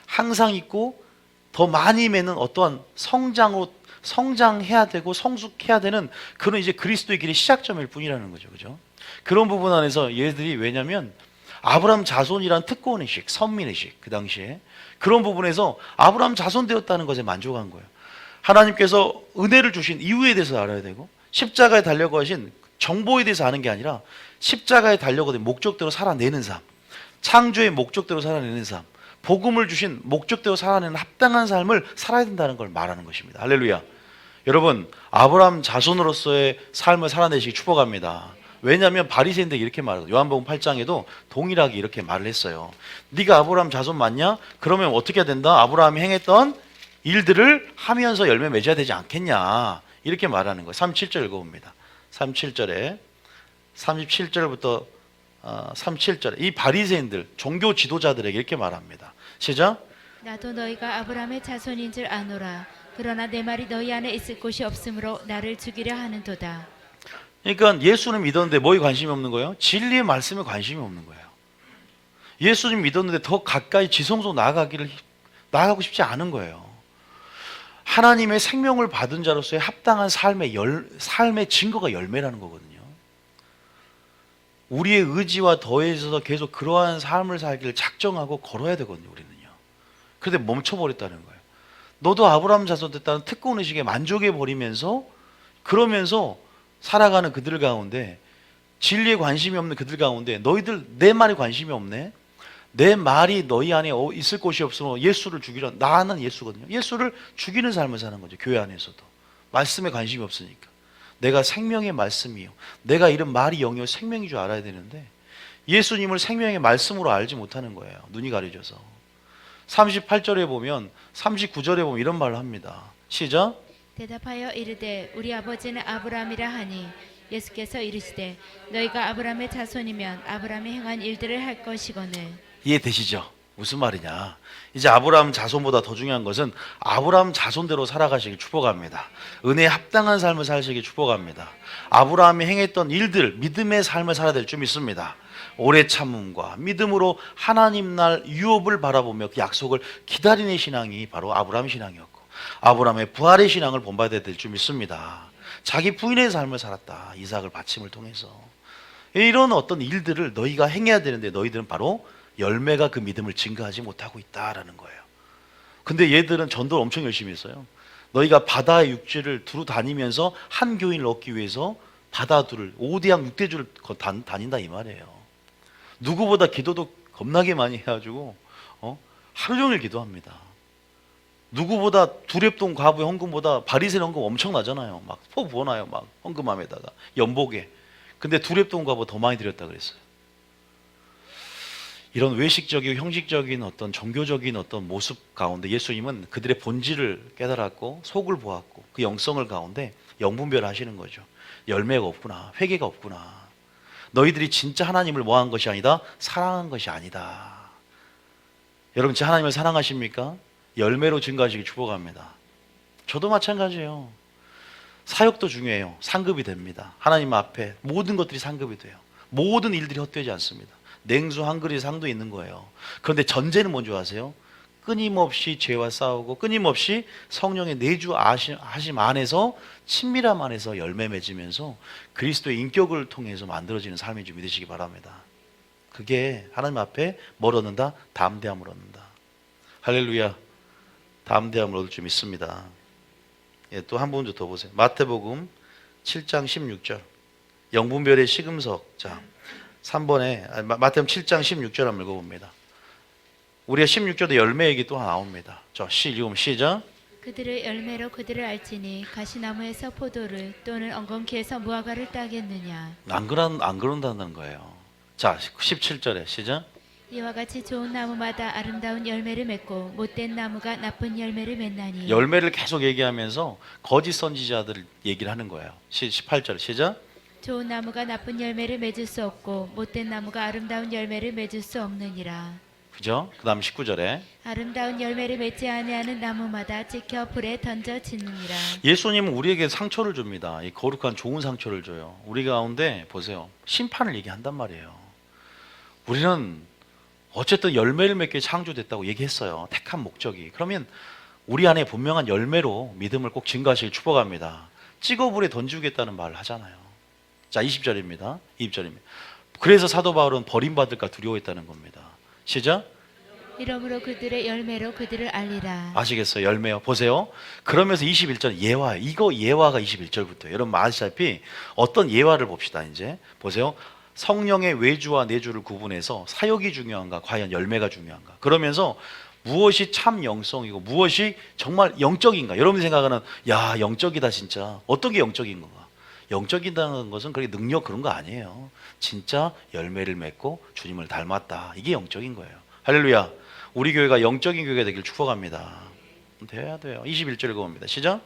항상 있고 더 많이 맺는 어떠한 성장해야 되고 성숙해야 되는 그런 이제 그리스도의 길의 시작점일 뿐이라는 거죠. 그죠? 그런 부분 안에서 얘들이, 왜냐면 아브라함 자손이란 특권의식, 선민의식, 그 당시에 그런 부분에서 아브라함 자손 되었다는 것에 만족한 거예요. 하나님께서 은혜를 주신 이유에 대해서 알아야 되고, 십자가에 달려고 하신 정보에 대해서 아는 게 아니라 십자가에 달려고 된 목적대로 살아내는 삶, 창조의 목적대로 살아내는 삶, 복음을 주신 목적대로 살아내는 합당한 삶을 살아야 된다는 걸 말하는 것입니다. 할렐루야. 여러분, 아브라함 자손으로서의 삶을 살아내시기 축복합니다. 왜냐하면 바리새인들이 이렇게 말하거든요. 요한복음 8장에도 동일하게 이렇게 말을 했어요. 네가 아브라함 자손 맞냐? 그러면 어떻게 해야 된다? 아브라함이 행했던 일들을 하면서 열매 맺어야 되지 않겠냐? 이렇게 말하는 거예요. 37절 읽어봅니다. 37절에 37절부터 37절에 이 바리새인들, 종교 지도자들에게 이렇게 말합니다. 시작. 나도 너희가 아브라함의 자손인 줄 아노라. 그러나 내 말이 너희 안에 있을 곳이 없으므로 나를 죽이려 하는도다. 그러니까 예수는 믿었는데 뭐에 관심이 없는 거예요? 진리의 말씀에 관심이 없는 거예요. 예수님 믿었는데 더 가까이 지성소 나아가고 싶지 않은 거예요. 하나님의 생명을 받은 자로서의 합당한 삶의 증거가 열매라는 거거든요. 우리의 의지와 더해져서 계속 그러한 삶을 살기를 작정하고 걸어야 되거든요. 우리는요. 그런데 멈춰버렸다는 거예요. 너도 아브라함 자손 됐다는 특권 의식에 만족해 버리면서 그러면서 살아가는 그들 가운데 진리에 관심이 없는 그들 가운데 너희들 내 말에 관심이 없네. 내 말이 너희 안에 있을 곳이 없으면 예수를 죽이라. 나는 예수거든요. 예수를 죽이는 삶을 사는 거죠. 교회 안에서도. 말씀에 관심이 없으니까. 내가 생명의 말씀이요. 내가 이런 말이 영이요 생명인 줄 알아야 되는데 예수님을 생명의 말씀으로 알지 못하는 거예요. 눈이 가려져서. 38절에 보면 39절에 보면 이런 말을 합니다. 시작. 대답하여 이르되 우리 아버지는 아브라함이라 하니 예수께서 이르시되 너희가 아브라함의 자손이면 아브라함이 행한 일들을 할 것이거늘. 이해되시죠? 무슨 말이냐? 이제 아브라함 자손보다 더 중요한 것은 아브라함 자손대로 살아가시길 축복합니다. 은혜에 합당한 삶을 사시길 축복합니다. 아브라함이 행했던 일들, 믿음의 삶을 살아야 될 줄 믿습니다. 오래 참음과 믿음으로 하나님 날 유업을 바라보며 그 약속을 기다리는 신앙이 바로 아브라함 신앙이었고 아브라함의 부활의 신앙을 본받아야 될 줄 믿습니다. 자기 부인의 삶을 살았다. 이삭을 받침을 통해서. 이런 어떤 일들을 너희가 행해야 되는데 너희들은 바로 열매가 그 믿음을 증거하지 못하고 있다라는 거예요. 근데 얘들은 전도를 엄청 열심히 했어요. 너희가 바다의 육지를 두루 다니면서 한 교인을 얻기 위해서 바다 둘을 5대양 6대주를 다닌다 이 말이에요. 누구보다 기도도 겁나게 많이 해가지고 하루 종일 기도합니다. 누구보다 두렙돈 과부의 헌금보다 바리새인 헌금 엄청나잖아요. 막 포 부어놔요. 막 헌금함에다가 연복에. 근데 두렙돈 과부 더 많이 드렸다 그랬어요. 이런 외식적이고 형식적인 어떤 종교적인 어떤 모습 가운데 예수님은 그들의 본질을 깨달았고 속을 보았고 그 영성을 가운데 영분별을 하시는 거죠. 열매가 없구나. 회개가 없구나. 너희들이 진짜 하나님을 뭐한 것이 아니다. 사랑한 것이 아니다. 여러분 진짜 하나님을 사랑하십니까? 열매로 증거하시기 축복합니다. 저도 마찬가지예요. 사역도 중요해요. 상급이 됩니다. 하나님 앞에 모든 것들이 상급이 돼요. 모든 일들이 헛되지 않습니다. 냉수 한 그릇 상도 있는 거예요. 그런데 전제는 뭔지 아세요? 끊임없이 죄와 싸우고 끊임없이 성령의 내주하심 안에서 친밀함 안에서 열매 맺으면서 그리스도의 인격을 통해서 만들어지는 삶인 줄 믿으시기 바랍니다. 그게 하나님 앞에 뭘 얻는다? 담대함을 얻는다. 할렐루야. 담대함을 얻을 줄 믿습니다. 예, 또 한 번 더 보세요. 마태복음 7장 16절 영분별의 시금석. 자 3번에 마태복음 7장 16절 한번 읽어봅니다. 우리가 16절도 열매 얘기 또 나옵니다. 자, 읽으면 시작. 그들의 열매로 그들을 알지니 가시나무에서 포도를 또는 엉겅퀴에서 무화과를 따겠느냐. 안 그런다는 거예요. 자 17절에 시작. 이와 같이 좋은 나무마다 아름다운 열매를 맺고 못된 나무가 나쁜 열매를 맺나니. 열매를 계속 얘기하면서 거짓 선지자들 얘기를 하는 거예요. 18절 시작. 좋은 나무가 나쁜 열매를 맺을 수 없고 못된 나무가 아름다운 열매를 맺을 수 없느니라. 그죠? 그 다음 19절에 아름다운 열매를 맺지 아니하는 나무마다 찍혀 불에 던져지느니라. 예수님은 우리에게 상처를 줍니다. 이 거룩한 좋은 상처를 줘요. 우리 가운데 보세요. 심판을 얘기한단 말이에요. 우리는 어쨌든 열매를 맺게 창조됐다고 얘기했어요. 택한 목적이. 그러면 우리 안에 분명한 열매로 믿음을 꼭 증거하시길 축복합니다. 찍어 불에 던지겠다는 말을 하잖아요. 자 20절입니다. 20절입니다. 그래서 사도 바울은 버림받을까 두려워했다는 겁니다. 시작. 이러므로 그들의 열매로 그들을 알리라. 아시겠어요? 열매요. 보세요. 그러면서 21절 예화. 이거 예화가 21절부터. 여러분 아시다시피 어떤 예화를 봅시다. 이제 보세요. 성령의 외주와 내주를 구분해서 사역이 중요한가 과연 열매가 중요한가. 그러면서 무엇이 참 영성이고 무엇이 정말 영적인가. 여러분이 생각하는 야 영적이다 진짜. 어떤 게 영적인 건가. 영적이라는 것은 그렇게 능력 그런 거 아니에요. 진짜 열매를 맺고 주님을 닮았다. 이게 영적인 거예요. 할렐루야. 우리 교회가 영적인 교회가 되길 축복합니다. 돼야 돼요. 21절 읽어봅니다. 시작.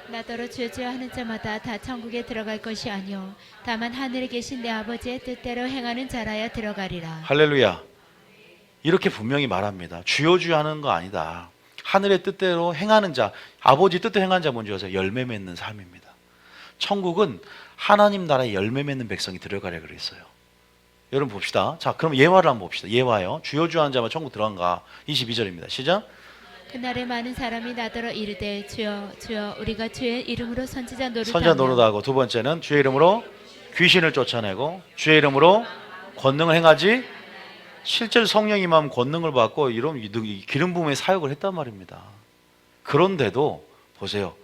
나더러 죄지어 하는 자마다 다 천국에 들어갈 것이 아니요 다만 하늘에 계신 내 아버지의 뜻대로 행하는 자라야 들어가리라. 할렐루야. 이렇게 분명히 말합니다. 주여 주여 하는 거 아니다. 하늘의 뜻대로 행하는 자, 아버지 뜻대로 행하는 자 뭔지 아세요? 열매 맺는 삶입니다. 천국은 하나님 나라에 열매 맺는 백성이 들어가려 그랬어요. 여러분 봅시다. 자, 그럼 예화를 한번 봅시다. 예화요. 주여 주여 하는 자만 천국 들어간가? 22절입니다. 시작. 그날에 많은 사람이 나더러 이르되 주여 주여 우리가 주의 이름으로 선지자 선지자 노릇하고 두 번째는 주의 이름으로 귀신을 쫓아내고 주의 이름으로 권능을 행하지. 실제로 성령 임하면 권능을 받고 이런 기름 부음의 사역을 했단 말입니다. 그런데도 보세요.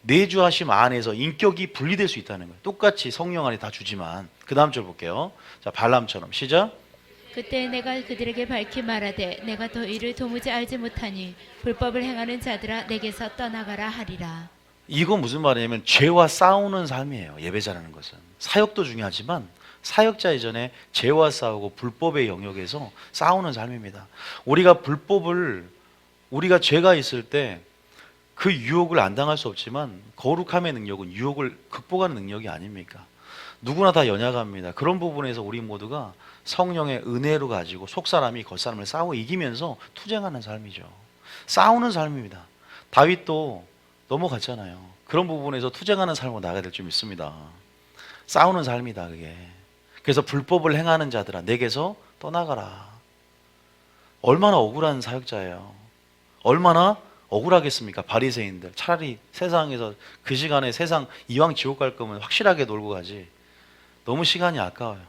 내주하심 안에서 인격이 분리될 수 있다는 거예요. 똑같이 성령 안에 다 주지만. 그 다음 절 볼게요. 자, 발람처럼 시작. 그때 내가 그들에게 밝히 말하되 내가 더 이를 도무지 알지 못하니 불법을 행하는 자들아 내게서 떠나가라 하리라. 이건 무슨 말이냐면 죄와 싸우는 삶이에요. 예배자라는 것은. 사역도 중요하지만 사역자 이전에 죄와 싸우고 불법의 영역에서 싸우는 삶입니다. 우리가 죄가 있을 때 그 유혹을 안 당할 수 없지만 거룩함의 능력은 유혹을 극복하는 능력이 아닙니까? 누구나 다 연약합니다. 그런 부분에서 우리 모두가 성령의 은혜로 가지고 속사람이 겉사람을 싸워 이기면서 투쟁하는 삶이죠. 싸우는 삶입니다. 다윗도 넘어갔잖아요. 그런 부분에서 투쟁하는 삶으로 나가야 될 줄 믿습니다. 싸우는 삶이다 그게. 그래서 불법을 행하는 자들아 내게서 떠나가라. 얼마나 억울한 사역자예요. 얼마나 억울하겠습니까? 바리새인들. 차라리 세상에서 그 시간에 세상 이왕 지옥 갈 거면 확실하게 놀고 가지. 너무 시간이 아까워요.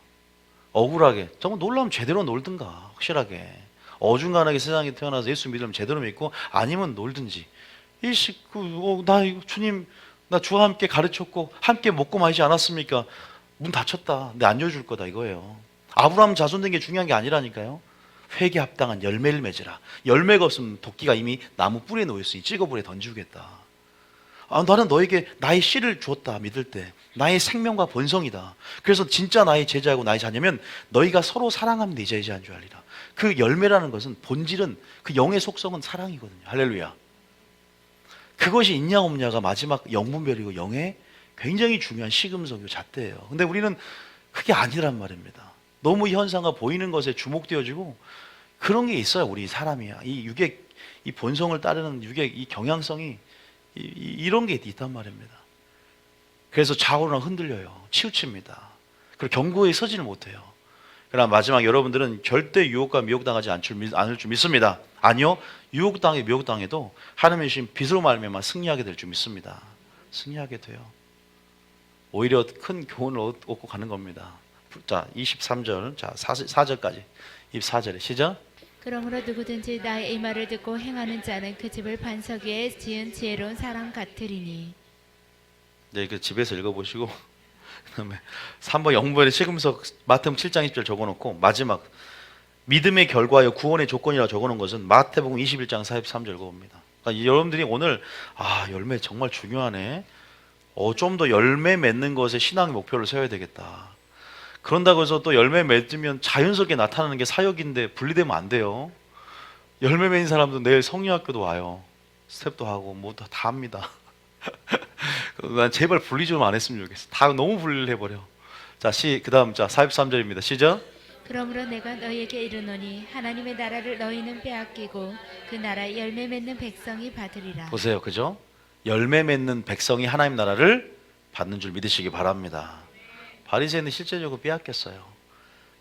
억울하게. 정말 놀라면 제대로 놀든가. 확실하게. 어중간하게 세상에 태어나서 예수 믿으면 제대로 믿고 아니면 놀든지. 주님 나 주와 함께 가르쳤고 함께 먹고 마시지 않았습니까? 문 닫혔다. 근데 안 열줄 거다 이거예요. 아브라함 자손 된 게 중요한 게 아니라니까요. 회개 합당한 열매를 맺으라. 열매가 없으면 도끼가 이미 나무 뿌리에 놓였으니 찍어불에 던지겠다. 나는 너에게 나의 씨를 주었다 믿을 때 나의 생명과 본성이다. 그래서 진짜 나의 제자고 나의 자녀면 너희가 서로 사랑하면 내 제자인 줄 알리라. 그 열매라는 것은 본질은 그 영의 속성은 사랑이거든요. 할렐루야. 그것이 있냐 없냐가 마지막 영분별이고 영의 굉장히 중요한 시금석이고 잣대예요. 근데 우리는 그게 아니란 말입니다. 너무 이 현상과 보이는 것에 주목되어지고 그런 게 있어요. 우리 사람이야. 이 육의 이 본성을 따르는 육의 이 경향성이 이런 게 있단 말입니다. 그래서 좌우로 흔들려요. 치우칩니다. 그리고 경고에 서지를 못해요. 그러나 마지막 여러분들은 절대 유혹과 미혹당하지 않을 줄 믿습니다. 아니요. 유혹당해 미혹당해도 하나님의 주신 빛으로 말미암아 승리하게 될 줄 믿습니다. 승리하게 돼요. 오히려 큰 교훈을 얻고 가는 겁니다. 자, 23절, 자 4절까지 24절에 시작. 그러므로 누구든지 나의 이 말을 듣고 행하는 자는 그 집을 반석 위에 지은 지혜로운 사람 같으리니. 네, 그 집에서 읽어보시고 그다음에 3번 영분별의 시금석 마태복음 7장 20절 적어놓고 마지막 믿음의 결과여 구원의 조건이라 적어놓은 것은 마태복음 21장 43절 읽어봅니다. 그러니까 여러분들이 오늘 열매 정말 중요하네. 좀 더 열매 맺는 것에 신앙의 목표를 세워야 되겠다. 그런다고 해서 또 열매 맺으면 자연스럽게 나타나는 게 사역인데 분리되면 안 돼요. 열매 맺는 사람도 내일 성령학교도 와요. 스텝도 하고 뭐 다 합니다. 난 제발 분리 좀 안 했으면 좋겠어. 다 너무 분리를 해버려. 자, 그다음 43절입니다. 시작. 그러므로 내가 너희에게 이르노니 하나님의 나라를 너희는 빼앗기고 그 나라의 열매 맺는 백성이 받으리라. 보세요, 그죠? 열매 맺는 백성이 하나님 나라를 받는 줄 믿으시기 바랍니다. 바리새인은 실제적으로 빼앗겼어요.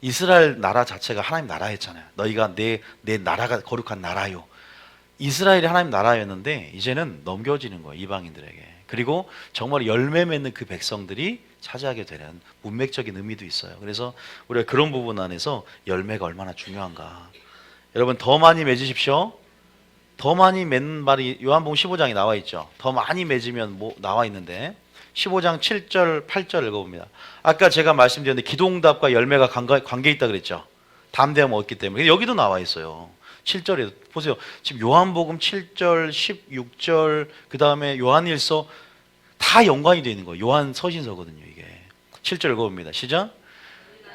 이스라엘 나라 자체가 하나님 나라였잖아요. 너희가 내 나라가 거룩한 나라요. 이스라엘이 하나님 나라였는데 이제는 넘겨지는 거예요, 이방인들에게. 그리고 정말 열매 맺는 그 백성들이 차지하게 되는 문맥적인 의미도 있어요. 그래서 우리가 그런 부분 안에서 열매가 얼마나 중요한가. 여러분 더 많이 맺으십시오. 더 많이 맺는 말이 요한복음 15장에 나와 있죠. 더 많이 맺으면 뭐 나와 있는데 15장 7절 8절 읽어봅니다. 아까 제가 말씀드렸는데 기도응답과 열매가 관계 있다 그랬죠. 담대함 얻기 때문에. 여기도 나와 있어요. 7절에 보세요. 지금 요한복음 7절 16절 그 다음에 요한일서 다 연관이 되어 있는 거예요. 요한 서신서거든요. 이게 7절 읽어봅니다. 시작.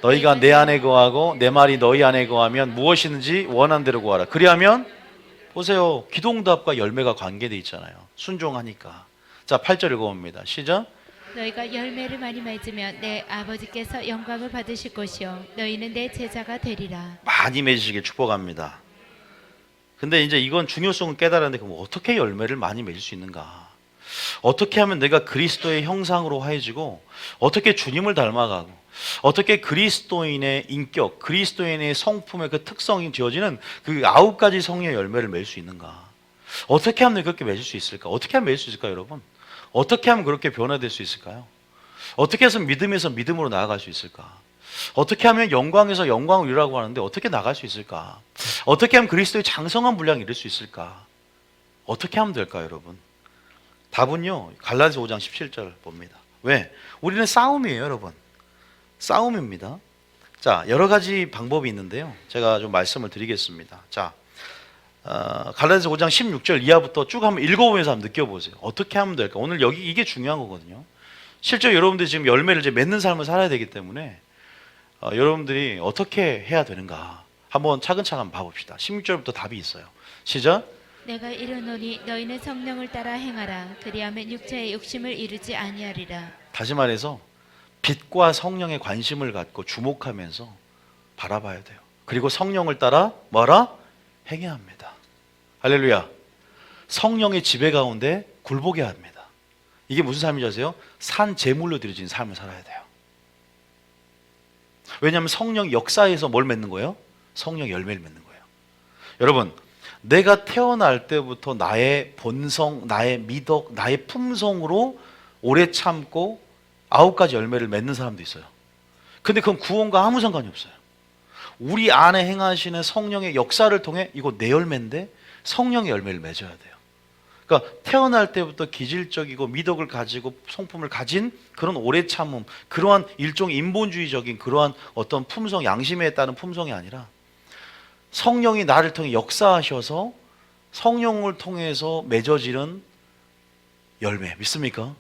너희가 내 안에 거하고 내 말이 너희 안에 거하면 무엇이든지 원하는 대로 구하라. 그리하면 보세요. 기도응답과 열매가 관계되어 있잖아요. 순종하니까. 자, 8절 읽어봅니다. 시작. 너희가 열매를 많이 맺으면 내 아버지께서 영광을 받으실 것이요 너희는 내 제자가 되리라. 많이 맺으시길 축복합니다. 근데 이제 이건 중요성을 깨달았는데 그럼 어떻게 열매를 많이 맺을 수 있는가? 어떻게 하면 내가 그리스도의 형상으로 하여지고 어떻게 주님을 닮아가고 어떻게 그리스도인의 인격, 그리스도인의 성품의 그 특성이 지어지는 그 9가지 성의 열매를 맺을 수 있는가? 어떻게 하면 그렇게 맺을 수 있을까? 어떻게 하면 맺을 수 있을까요, 여러분? 어떻게 하면 그렇게 변화될 수 있을까요? 어떻게 해서 믿음에서 믿음으로 나아갈 수 있을까? 어떻게 하면 영광에서 영광을 이루라고 하는데 어떻게 나갈 수 있을까? 어떻게 하면 그리스도의 장성한 분량을 이룰 수 있을까? 어떻게 하면 될까요, 여러분? 답은요, 갈라디아서 5장 17절 봅니다. 왜? 우리는 싸움이에요, 여러분. 싸움입니다. 자, 여러 가지 방법이 있는데요. 제가 좀 말씀을 드리겠습니다. 자, 갈라디아서 5장 16절 이하부터 쭉 한번 읽어보면서 한번 느껴보세요. 어떻게 하면 될까? 오늘 여기 이게 중요한 거거든요. 실제 여러분들이 지금 열매를 이제 맺는 삶을 살아야 되기 때문에 여러분들이 어떻게 해야 되는가 한번 차근차근 한번 봐봅시다. 16절부터 답이 있어요. 시작. 내가 이르노니 너희는 성령을 따라 행하라. 그리하면 육체의 욕심을 이루지 아니하리라. 다시 말해서 빛과 성령에 관심을 갖고 주목하면서 바라봐야 돼요. 그리고 성령을 따라 뭐라? 행해야 합니다. 할렐루야. 성령의 지배 가운데 굴복해야 합니다. 이게 무슨 삶인지 아세요? 산 제물로 드려진 삶을 살아야 돼요. 왜냐하면 성령 역사에서 뭘 맺는 거예요? 성령 열매를 맺는 거예요. 여러분, 내가 태어날 때부터 나의 본성, 나의 미덕, 나의 품성으로 오래 참고 9가지 열매를 맺는 사람도 있어요. 근데 그건 구원과 아무 상관이 없어요. 우리 안에 행하시는 성령의 역사를 통해 이거 내 열매인데 성령의 열매를 맺어야 돼요. 그러니까 태어날 때부터 기질적이고 미덕을 가지고 성품을 가진 그런 오래 참음, 그러한 일종의 인본주의적인 그러한 어떤 품성, 양심에 따른 품성이 아니라 성령이 나를 통해 역사하셔서 성령을 통해서 맺어지는 열매, 믿습니까?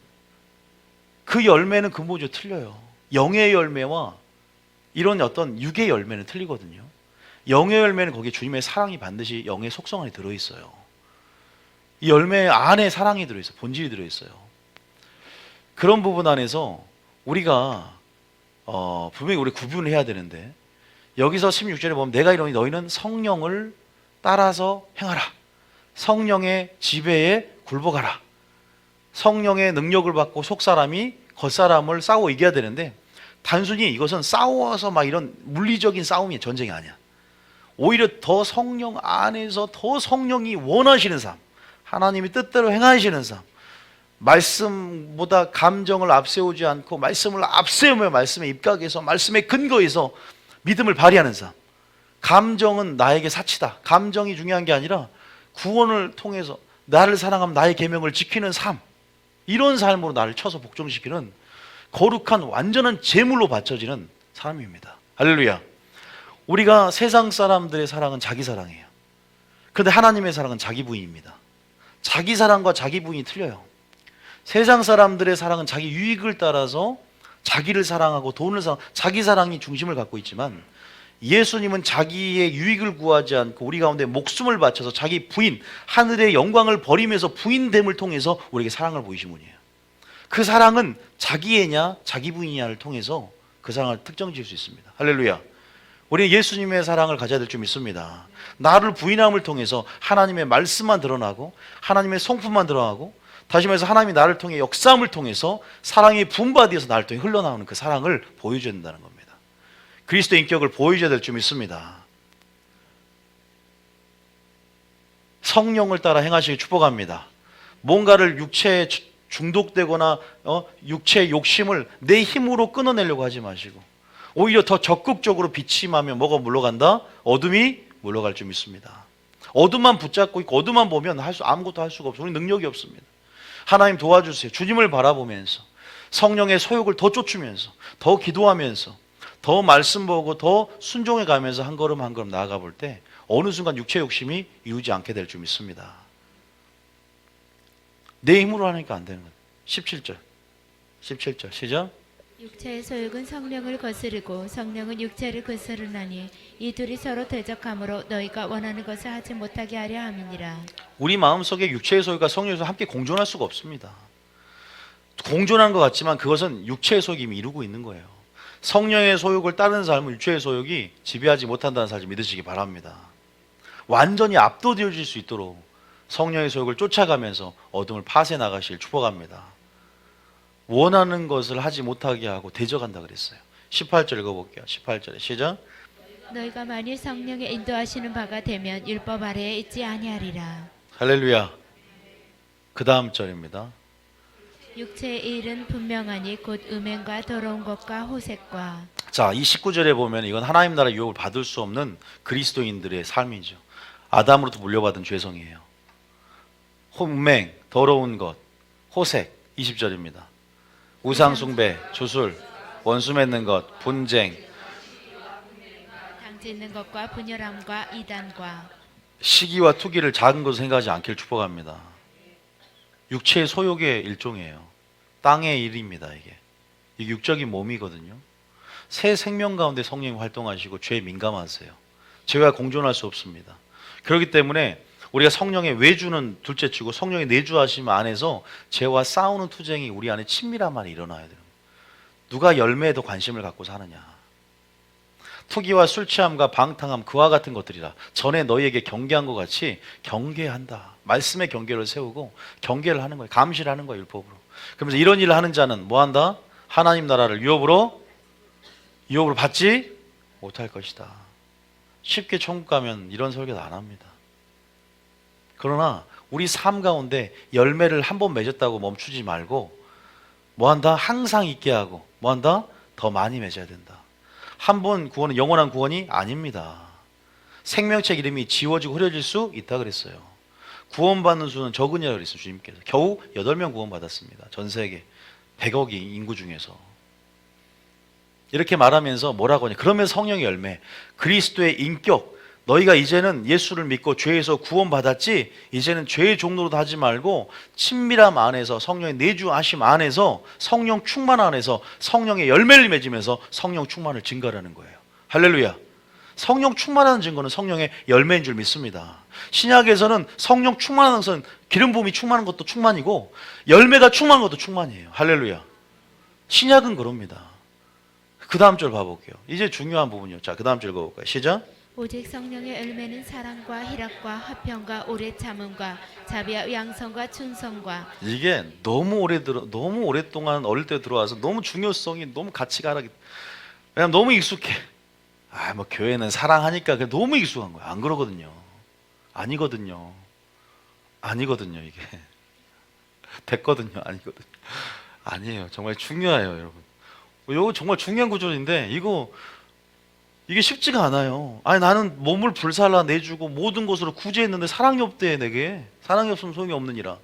그 열매는 근본적으로 틀려요. 영의 열매와 이런 어떤 육의 열매는 틀리거든요. 영의 열매는 거기에 주님의 사랑이 반드시 영의 속성 안에 들어있어요. 이 열매 안에 사랑이 들어있어요. 본질이 들어있어요. 그런 부분 안에서 우리가 분명히 우리 구분을 해야 되는데, 여기서 16절에 보면 내가 이러니 너희는 성령을 따라서 행하라. 성령의 지배에 굴복하라. 성령의 능력을 받고 속사람이 겉사람을 싸워 이겨야 되는데, 단순히 이것은 싸워서 막 이런 물리적인 싸움이 전쟁이 아니야. 오히려 더 성령 안에서 더 성령이 원하시는 삶, 하나님이 뜻대로 행하시는 삶, 말씀보다 감정을 앞세우지 않고 말씀을 앞세우며 말씀에 입각해서 말씀에 근거해서 믿음을 발휘하는 삶. 감정은 나에게 사치다. 감정이 중요한 게 아니라 구원을 통해서 나를 사랑하면 나의 계명을 지키는 삶, 이런 삶으로 나를 쳐서 복종시키는 거룩한 완전한 제물로 바쳐지는 사람입니다. 할렐루야. 우리가 세상 사람들의 사랑은 자기 사랑이에요. 그런데 하나님의 사랑은 자기 부인입니다. 자기 사랑과 자기 부인이 틀려요. 세상 사람들의 사랑은 자기 유익을 따라서 자기를 사랑하고 돈을 자기 사랑이 중심을 갖고 있지만, 예수님은 자기의 유익을 구하지 않고 우리 가운데 목숨을 바쳐서 자기 부인, 하늘의 영광을 버리면서 부인됨을 통해서 우리에게 사랑을 보이신 분이에요. 그 사랑은 자기애냐 자기 부인이냐를 통해서 그 사랑을 특정 지을 수 있습니다. 할렐루야. 우리는 예수님의 사랑을 가져야 될 줄 믿습니다. 나를 부인함을 통해서 하나님의 말씀만 드러나고 하나님의 성품만 드러나고, 다시 말해서 하나님이 나를 통해 역사함을 통해서 사랑이 분바디에서 나를 통해 흘러나오는 그 사랑을 보여줘야 된다는 겁니다. 그리스도의 인격을 보여줘야 될 줄 믿습니다. 성령을 따라 행하시기 축복합니다. 뭔가를 육체에 중독되거나 육체의 욕심을 내 힘으로 끊어내려고 하지 마시고, 오히려 더 적극적으로 빛이 임하면 뭐가 물러간다? 어둠이 물러갈 줄 믿습니다. 어둠만 붙잡고 있고 어둠만 보면 아무것도 할 수가 없어요. 우리 능력이 없습니다. 하나님 도와주세요. 주님을 바라보면서 성령의 소욕을 더 쫓으면서 더 기도하면서 더 말씀 보고 더 순종해 가면서 한 걸음 한 걸음 나아가 볼 때 어느 순간 육체 욕심이 이루지 않게 될 줄 믿습니다. 내 힘으로 하니까 안 되는 거예요. 17절 시작. 육체의 소욕은 성령을 거스르고 성령은 육체를 거스르나니 이 둘이 서로 대적하므로 너희가 원하는 것을 하지 못하게 하려 함이니라. 우리 마음속에 육체의 소욕과 성령의 소욕이 함께 공존할 수가 없습니다. 공존한 것 같지만 그것은 육체의 소욕이 이미 이루고 있는 거예요. 성령의 소욕을 따르는 삶은 육체의 소욕이 지배하지 못한다는 사실 믿으시기 바랍니다. 완전히 압도되어질 수 있도록 성령의 소욕을 쫓아가면서 어둠을 파쇄 나가실 축복합니다. 원하는 것을 하지 못하게 하고 대적한다 그랬어요. 18절 읽어볼게요. 18절에 시작. 너희가 만일 성령의 인도하시는 바가 되면 율법 아래에 있지 아니하리라. 할렐루야. 그 다음 절입니다. 육체의 일은 분명하니 곧 음행과 더러운 것과 호색과. 자, 이 19절에 보면 이건 하나님 나라 유혹을 받을 수 없는 그리스도인들의 삶이죠. 아담으로부터 물려받은 죄성이에요. 혼맹, 더러운 것, 호색 20절입니다. 우상숭배, 주술, 원수 맺는 것, 분쟁, 당짓는 것과 분열함과 이단과 시기와 투기를 작은 것으로 생각하지 않기를 축복합니다. 육체의 소욕의 일종이에요. 땅의 일입니다. 이게 육적인 몸이거든요. 새 생명 가운데 성령이 활동하시고 죄에 민감하세요. 죄와 공존할 수 없습니다. 그렇기 때문에 우리가 성령의 외주는 둘째치고 성령의 내주하심 안에서 죄와 싸우는 투쟁이 우리 안에 친밀한 말이 일어나야 돼요. 누가 열매에 더 관심을 갖고 사느냐. 투기와 술 취함과 방탕함 그와 같은 것들이라. 전에 너희에게 경계한 것 같이 경계한다. 말씀의 경계를 세우고 경계를 하는 거예요. 감시를 하는 거예요. 율법으로. 그러면서 이런 일을 하는 자는 뭐한다? 하나님 나라를 유업으로 받지 못할 것이다. 쉽게 천국 가면 이런 설교도 안 합니다. 그러나 우리 삶 가운데 열매를 한 번 맺었다고 멈추지 말고 뭐한다? 항상 있게 하고 뭐한다? 더 많이 맺어야 된다. 한 번 구원은 영원한 구원이 아닙니다. 생명책 이름이 지워지고 흐려질 수 있다 그랬어요. 구원받는 수는 적으냐 그랬어요. 주님께서 겨우 8명 구원받았습니다. 전 세계 100억이 인구 중에서. 이렇게 말하면서 뭐라고 하냐. 그러면 성령의 열매, 그리스도의 인격, 너희가 이제는 예수를 믿고 죄에서 구원받았지 이제는 죄의 종로로 하지 말고 친밀함 안에서 성령의 내주하심 안에서 성령 충만 안에서 성령의 열매를 맺으면서 성령 충만을 증거하는 거예요. 할렐루야. 성령 충만하는 증거는 성령의 열매인 줄 믿습니다. 신약에서는 성령 충만하는 것은 기름 부음이 충만한 것도 충만이고 열매가 충만한 것도 충만이에요. 할렐루야. 신약은 그럽니다. 그 다음 절 봐볼게요. 이제 중요한 부분이요. 자, 그 다음 절 읽어볼까요? 시작. 오직 성령의 열매는 사랑과 희락과 화평과 오래 참음과 자비와 양성과 충성과. 이게 너무 오랫동안 어릴 때 들어와서 너무 중요성이 너무 가치가 하나. 왜냐면 너무 익숙해. 뭐 교회는 사랑하니까 너무 익숙한 거야. 안 그러거든요. 아니거든요. 이게 됐거든요. 아니거든요. 아니에요. 정말 중요해요, 여러분. 이거 정말 중요한 구절인데 이게 쉽지가 않아요. 아니 나는 몸을 불살라 내주고 모든 것으로 구제했는데 사랑이 없대. 내게 사랑이 없으면 소용이 없느니라.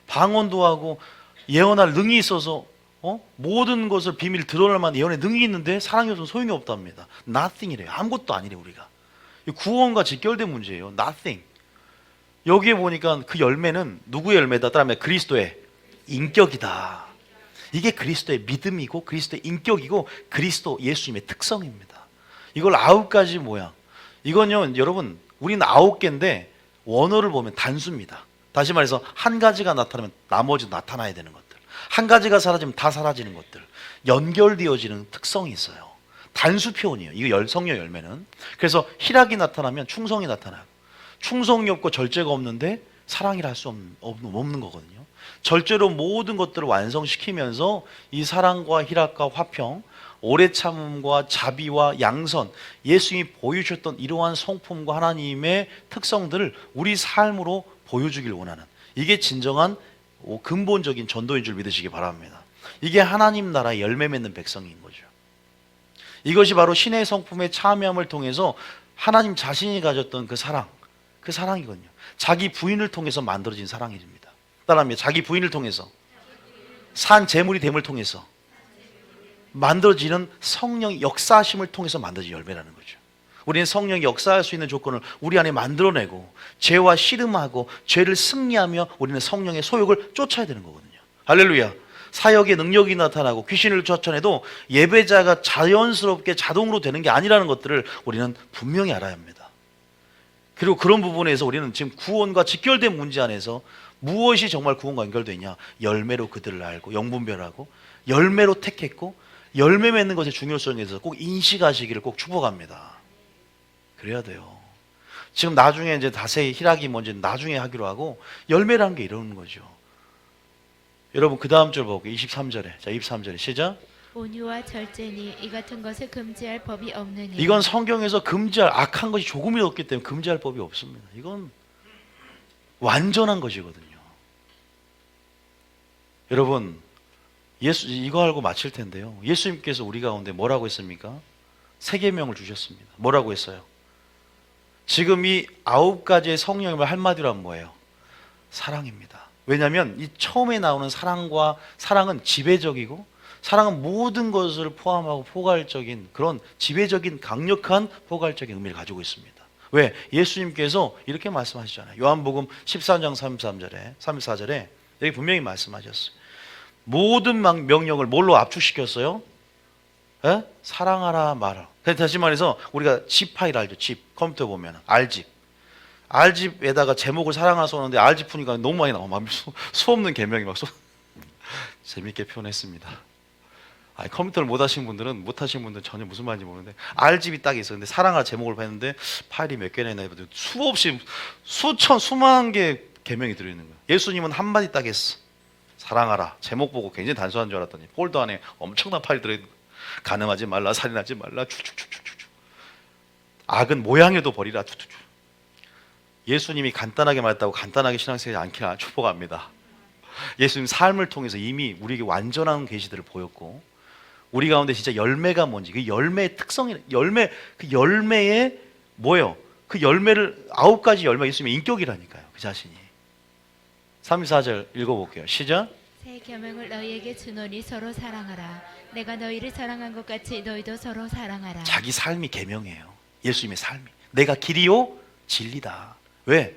방언도 하고 예언할 능이 있어서 모든 것을 비밀 드러낼 만한 예언의 능이 있는데 사랑이 없으면 소용이 없답니다. Nothing이래요. 아무것도 아니래. 우리가 구원과 직결된 문제예요. Nothing. 여기에 보니까 그 열매는 누구의 열매다? 따라하면 그리스도의 인격이다. 이게 그리스도의 믿음이고 그리스도의 인격이고 그리스도 예수님의 특성입니다. 이걸 9가지 모양. 이건요, 여러분, 우리는 9개인데 원어를 보면 단수입니다. 다시 말해서 한 가지가 나타나면 나머지도 나타나야 되는 것들. 한 가지가 사라지면 다 사라지는 것들. 연결되어지는 특성이 있어요. 단수 표현이에요. 이거 성령 열매는. 그래서 희락이 나타나면 충성이 나타나고, 충성이 없고 절제가 없는데 사랑이라 할 수 없는 거거든요. 절제로 모든 것들을 완성시키면서 이 사랑과 희락과 화평, 오래 참음과 자비와 양선, 예수님이 보여주셨던 이러한 성품과 하나님의 특성들을 우리 삶으로 보여주길 원하는, 이게 진정한 근본적인 전도인 줄 믿으시기 바랍니다. 이게 하나님 나라의 열매 맺는 백성인 거죠. 이것이 바로 신의 성품의 참여함을 통해서 하나님 자신이 가졌던 그 사랑이거든요. 자기 부인을 통해서 만들어진 사랑입니다. 따라하면 자기 부인을 통해서, 산 제물이 됨을 통해서 만들어지는 성령의 역사하심을 통해서 만들어진 열매라는 거죠. 우리는 성령이 역사할 수 있는 조건을 우리 안에 만들어내고 죄와 씨름하고 죄를 승리하며 우리는 성령의 소욕을 쫓아야 되는 거거든요. 할렐루야. 사역의 능력이 나타나고 귀신을 쫓아내도 예배자가 자연스럽게 자동으로 되는 게 아니라는 것들을 우리는 분명히 알아야 합니다. 그리고 그런 부분에서 우리는 지금 구원과 직결된 문제 안에서 무엇이 정말 구원과 연결되어 있냐? 열매로 그들을 알고 영분별하고 열매로 택했고 열매 맺는 것의 중요성에 대해서 꼭 인식하시기를 꼭 축복합니다. 그래야 돼요. 지금 나중에 이제 다세히 희락이 뭔지 나중에 하기로 하고 열매라는 게 이러는 거죠. 여러분 그 다음 절 보고 23절에 자 23절에 시작. 온유와 절제니 이 같은 것을 금지할 법이 없느니. 이건 성경에서 금지할 악한 것이 조금이 없기 때문에 금지할 법이 없습니다. 이건 완전한 것이거든요. 여러분 이거 알고 마칠 텐데요. 예수님께서 우리 가운데 뭐라고 했습니까? 세 계명을 주셨습니다. 뭐라고 했어요? 지금 이 9가지의 성령님을 한마디로 하면 뭐예요? 사랑입니다. 왜냐하면 이 처음에 나오는 사랑은 지배적이고 사랑은 모든 것을 포함하고 포괄적인 그런 지배적인 강력한 포괄적인 의미를 가지고 있습니다. 왜? 예수님께서 이렇게 말씀하시잖아요. 요한복음 13장 34절에 여기 분명히 말씀하셨어요. 모든 명령을 뭘로 압축시켰어요? 에? 사랑하라 말하라. 다시 말해서 우리가 집 파일 알죠? 집 컴퓨터 보면 R집에다가 제목을 사랑하라 써놓는데 R집 푸니까 너무 많이 나와. 수 없는 계명이 막 재밌게 표현했습니다. 컴퓨터를 못 하신 분들은 전혀 무슨 말인지 모르는데 R집이 딱 있었는데 사랑하라 제목을 봤는데 파일이 몇 개나 있나 해도 수없이 수만 개 계명이 들어있는 거예요. 예수님은 한마디 딱 했어. 사랑하라. 제목 보고 굉장히 단순한 줄 알았더니 폴더 안에 엄청난 파일이 들어있는 거예요. 간음하지 말라, 살인하지 말라, 악은 모양에도 버리라. 예수님이 간단하게 말했다고 간단하게 신앙생활이 않기를 축복합니다. 예수님 삶을 통해서 이미 우리에게 완전한 계시들을 보였고 우리 가운데 진짜 열매가 뭔지 그 열매의 특성이 그 열매의 뭐예요? 그 열매를 9가지 열매가 있으면 인격이라니까요. 그 자신이. 34절 읽어볼게요. 시작. 새 계명을 너희에게 주노니 서로 사랑하라. 내가 너희를 사랑한 것 같이 너희도 서로 사랑하라. 자기 삶이 계명이에요. 예수님의 삶이. 내가 길이요 진리다. 왜?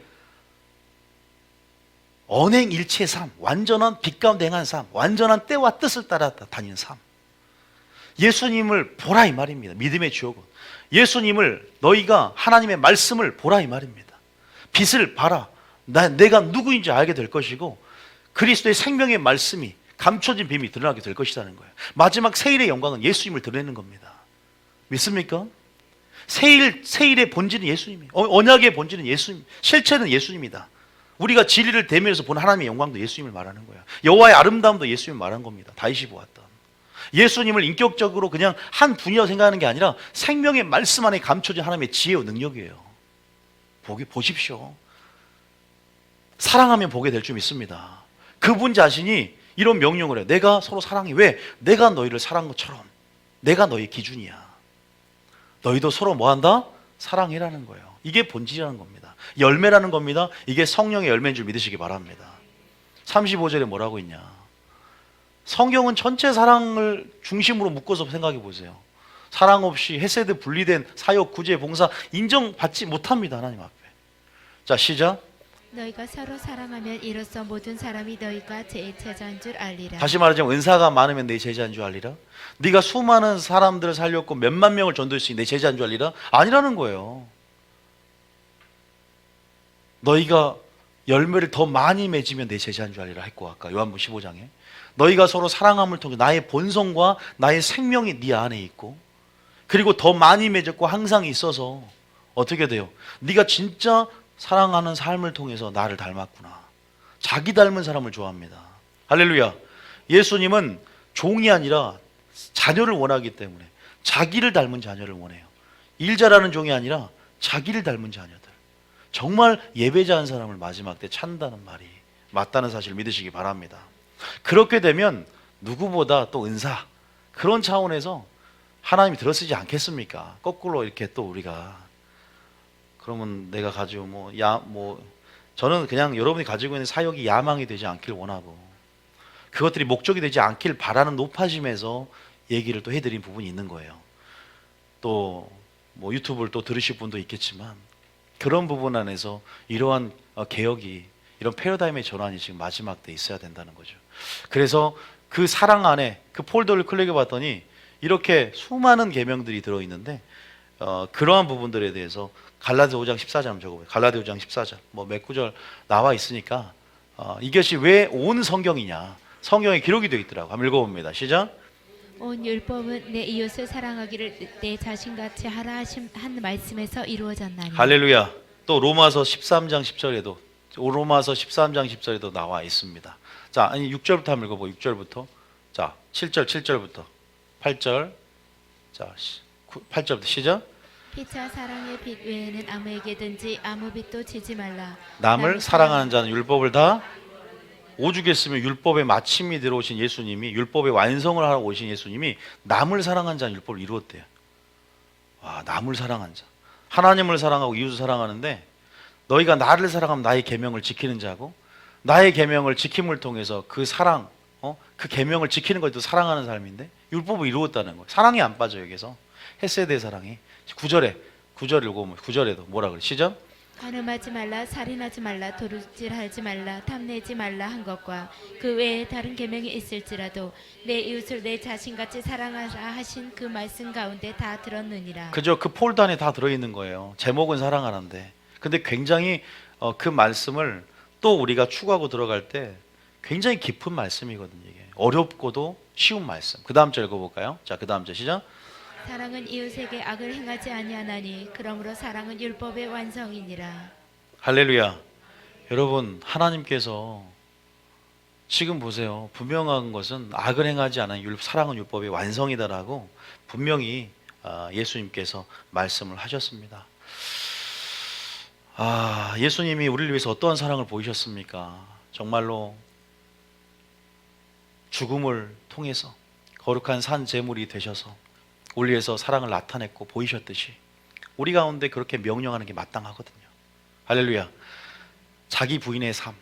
언행일체의 삶, 완전한 빛 가운데 행한 삶, 완전한 때와 뜻을 따라 다니는 삶. 예수님을 보라 이 말입니다. 믿음의 주역은. 예수님을 너희가 하나님의 말씀을 보라 이 말입니다. 빛을 봐라. 내가 누구인지 알게 될 것이고 그리스도의 생명의 말씀이 감춰진 비밀이 드러나게 될 것이라는 거예요. 마지막 세일의 영광은 예수님을 드러내는 겁니다. 믿습니까? 세일의 본질은 예수님이에요. 언약의 본질은 예수님, 실체는 예수님이다. 우리가 진리를 대면해서 본 하나님의 영광도 예수님을 말하는 거예요. 여호와의 아름다움도 예수님을 말한 겁니다. 다윗이 보았던 예수님을 인격적으로 그냥 한 분야로 생각하는 게 아니라 생명의 말씀 안에 감춰진 하나님의 지혜와 능력이에요. 보십시오. 사랑하면 보게 될 줄 믿습니다. 그분 자신이 이런 명령을 해요. 내가 서로 사랑해. 왜? 내가 너희를 사랑한 것처럼 내가 너희 기준이야. 너희도 서로 뭐한다? 사랑해라는 거예요. 이게 본질이라는 겁니다. 열매라는 겁니다. 이게 성령의 열매인 줄 믿으시기 바랍니다. 35절에 뭐라고 있냐? 성경은 전체 사랑을 중심으로 묶어서 생각해 보세요. 사랑 없이 헤세드 분리된 사역, 구제, 봉사 인정받지 못합니다. 하나님 앞에. 자, 시작. 너희가 서로 사랑하면 이로써 모든 사람이 너희가 제 제자인 줄 알리라. 다시 말하자면 은사가 많으면 내 제자인 줄 알리라. 네가 수많은 사람들을 살렸고 몇만 명을 전도했으니 내 제자인 줄 알리라. 아니라는 거예요. 너희가 열매를 더 많이 맺으면 내 제자인 줄 알리라 했고 아까 요한복음 15장에 너희가 서로 사랑함을 통해 나의 본성과 나의 생명이 네 안에 있고 그리고 더 많이 맺었고 항상 있어서 어떻게 돼요? 네가 진짜 사랑하는 삶을 통해서 나를 닮았구나. 자기 닮은 사람을 좋아합니다. 할렐루야. 예수님은 종이 아니라 자녀를 원하기 때문에 자기를 닮은 자녀를 원해요. 일 잘하는 종이 아니라 자기를 닮은 자녀들. 정말 예배자한 사람을 마지막 때 찾는다는 말이 맞다는 사실을 믿으시기 바랍니다. 그렇게 되면 누구보다 또 은사 그런 차원에서 하나님이 들어쓰지 않겠습니까? 거꾸로 이렇게 또 우리가 그러면 내가 가지고 저는 그냥 여러분이 가지고 있는 사역이 야망이 되지 않길 원하고 그것들이 목적이 되지 않길 바라는 높아짐에서 얘기를 또 해드린 부분이 있는 거예요. 또 유튜브를 또 들으실 분도 있겠지만 그런 부분 안에서 이러한 개혁이 이런 패러다임의 전환이 지금 마지막 때 있어야 된다는 거죠. 그래서 그 사랑 안에 그 폴더를 클릭해 봤더니 이렇게 수많은 계명들이 들어있는데 그러한 부분들에 대해서 갈라디아 5장 14절 한번 적어봐요. 갈라디아 5장 14절 몇 구절 나와 있으니까 이것이 왜 온 성경이냐 성경에 기록이 되어 있더라고. 한번 읽어봅니다. 시작. 온 율법은 내 이웃을 사랑하기를 내 자신같이 하라 한 말씀에서 이루어졌나니. 할렐루야. 또 로마서 13장 10절에도 나와 있습니다. 자, 6절부터 한번 읽어보고 6절부터 자 7절부터 8절 자 8절부터 시작. 피차 사랑의 빛 외에는 아무에게든지 아무 빛도 지지 말라. 남을 사랑하는 자는 율법을 다 오죽했으면 율법의 마침이 들어오신 예수님이 율법의 완성을 하러 오신 예수님이 남을 사랑하는 자는 율법을 이루었대요. 와, 남을 사랑한 자. 하나님을 사랑하고 이웃을 사랑하는데 너희가 나를 사랑하면 나의 계명을 지키는 자고 나의 계명을 지킴을 통해서 그 사랑, 그 계명을 지키는 것도 사랑하는 삶인데 율법을 이루었다는 거예요. 사랑이 안 빠져 여기서. 헤세드의 사랑이 9절에 읽어보면 9절에도 뭐라 그래? 시작. 간음하지 말라, 살인하지 말라, 도둑질하지 말라, 탐내지 말라 한 것과 그 외에 다른 계명이 있을지라도 내 이웃을 내 자신같이 사랑하라 하신 그 말씀 가운데 다 들었느니라. 그죠? 그 폴더 안에 다 들어있는 거예요. 제목은 사랑하는데. 근데 굉장히 그 말씀을 또 우리가 추구하고 들어갈 때 굉장히 깊은 말씀이거든요. 이게 어렵고도 쉬운 말씀. 그 다음 절 읽어볼까요? 자, 그 다음 절 시작. 사랑은 이웃에게 악을 행하지 아니하나니 그러므로 사랑은 율법의 완성이니라. 할렐루야. 여러분, 하나님께서 지금 보세요. 분명한 것은 악을 행하지 않은 사랑은 율법의 완성이다라고 분명히 예수님께서 말씀을 하셨습니다. 예수님이 우리를 위해서 어떠한 사랑을 보이셨습니까? 정말로 죽음을 통해서 거룩한 산 제물이 되셔서 우리 위해서 사랑을 나타냈고 보이셨듯이 우리 가운데 그렇게 명령하는 게 마땅하거든요. 할렐루야. 자기 부인의 삶,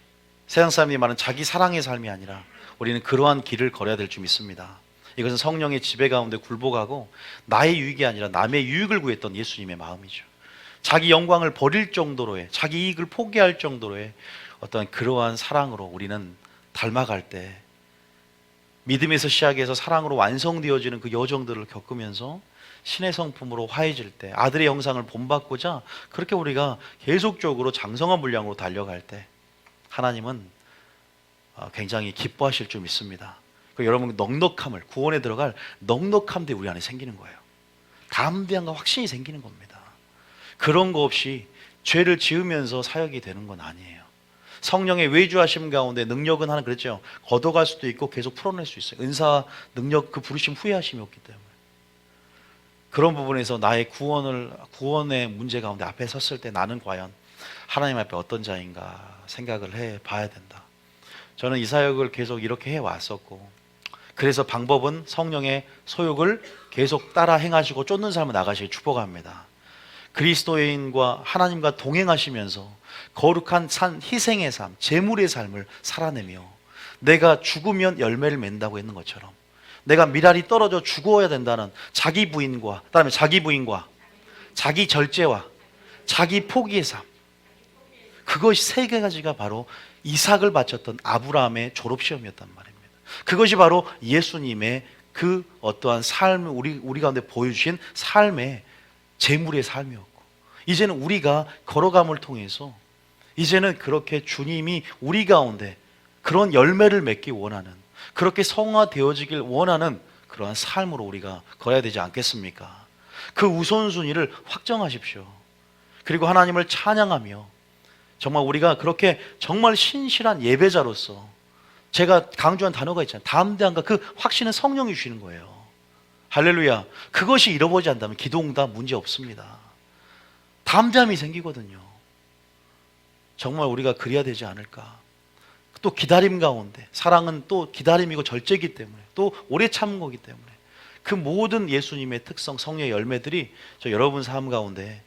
세상 사람들이 말하는 자기 사랑의 삶이 아니라 우리는 그러한 길을 걸어야 될 줄 믿습니다. 이것은 성령의 지배 가운데 굴복하고 나의 유익이 아니라 남의 유익을 구했던 예수님의 마음이죠. 자기 영광을 버릴 정도로의, 자기 이익을 포기할 정도로의 어떤 그러한 사랑으로 우리는 닮아갈 때 믿음에서 시작해서 사랑으로 완성되어지는 그 여정들을 겪으면서 신의 성품으로 화해질 때 아들의 형상을 본받고자 그렇게 우리가 계속적으로 장성한 분량으로 달려갈 때 하나님은 굉장히 기뻐하실 줄 믿습니다. 여러분 넉넉함을 구원에 들어갈 넉넉함들이 우리 안에 생기는 거예요. 담대함과 확신이 생기는 겁니다. 그런 거 없이 죄를 지으면서 사역이 되는 건 아니에요. 성령의 외주하심 가운데 능력은 하나 그랬죠. 걷어갈 수도 있고 계속 풀어낼 수 있어요. 은사, 능력, 그 부르심 후회하심이 없기 때문에. 그런 부분에서 나의 구원의 문제 가운데 앞에 섰을 때 나는 과연 하나님 앞에 어떤 자인가 생각을 해 봐야 된다. 저는 이 사역을 계속 이렇게 해 왔었고, 그래서 방법은 성령의 소욕을 계속 따라 행하시고 쫓는 삶을 나가시길 축복합니다. 그리스도인과 하나님과 동행하시면서 거룩한 희생의 삶, 제물의 삶을 살아내며 내가 죽으면 열매를 맺는다고 했는 것처럼 내가 미랄이 떨어져 죽어야 된다는 자기 부인과 자기 절제와 자기 포기의 삶, 그것이 세 가지가 바로 이삭을 바쳤던 아브라함의 졸업시험이었단 말입니다. 그것이 바로 예수님의 그 어떠한 삶을 우리 가운데 보여주신 삶의 제물의 삶이었고, 이제는 우리가 걸어감을 통해서 이제는 그렇게 주님이 우리 가운데 그런 열매를 맺기 원하는, 그렇게 성화되어지길 원하는 그러한 삶으로 우리가 걸어야 되지 않겠습니까? 그 우선순위를 확정하십시오. 그리고 하나님을 찬양하며 정말 우리가 그렇게 정말 신실한 예배자로서, 제가 강조한 단어가 있잖아요. 담대함과 그 확신은 성령이 주시는 거예요. 할렐루야. 그것이 잃어버리지 않다면 기도응답 문제 없습니다. 담대함이 생기거든요. 정말 우리가 그래야 되지 않을까. 또 기다림 가운데, 사랑은 또 기다림이고 절제이기 때문에, 또 오래 참은 거기 때문에 그 모든 예수님의 특성, 성령의 열매들이 저 여러분 삶 가운데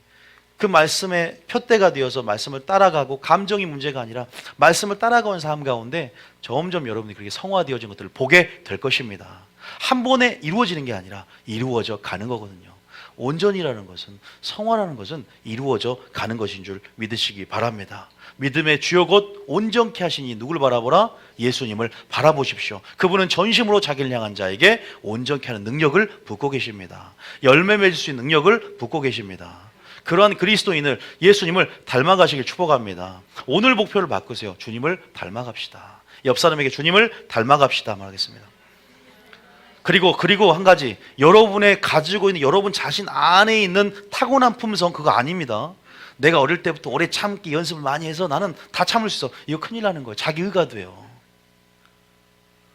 그 말씀의 표대가 되어서 말씀을 따라가고, 감정이 문제가 아니라 말씀을 따라가는 삶 가운데 점점 여러분이 그렇게 성화되어진 것들을 보게 될 것입니다. 한 번에 이루어지는 게 아니라 이루어져 가는 거거든요. 온전이라는 것은, 성화라는 것은 이루어져 가는 것인 줄 믿으시기 바랍니다. 믿음의 주요 곧 온전케 하시니 누굴 바라보라? 예수님을 바라보십시오. 그분은 전심으로 자기를 향한 자에게 온전케 하는 능력을 붓고 계십니다. 열매 맺을 수 있는 능력을 붓고 계십니다. 그러한 그리스도인을, 예수님을 닮아가시길 축복합니다. 오늘 목표를 바꾸세요. 주님을 닮아갑시다. 옆 사람에게 주님을 닮아갑시다 말하겠습니다. 그리고 한 가지, 여러분의 가지고 있는 여러분 자신 안에 있는 타고난 품성, 그거 아닙니다. 내가 어릴 때부터 오래 참기 연습을 많이 해서 나는 다 참을 수 있어, 이거 큰일 나는 거예요. 자기 의가돼요.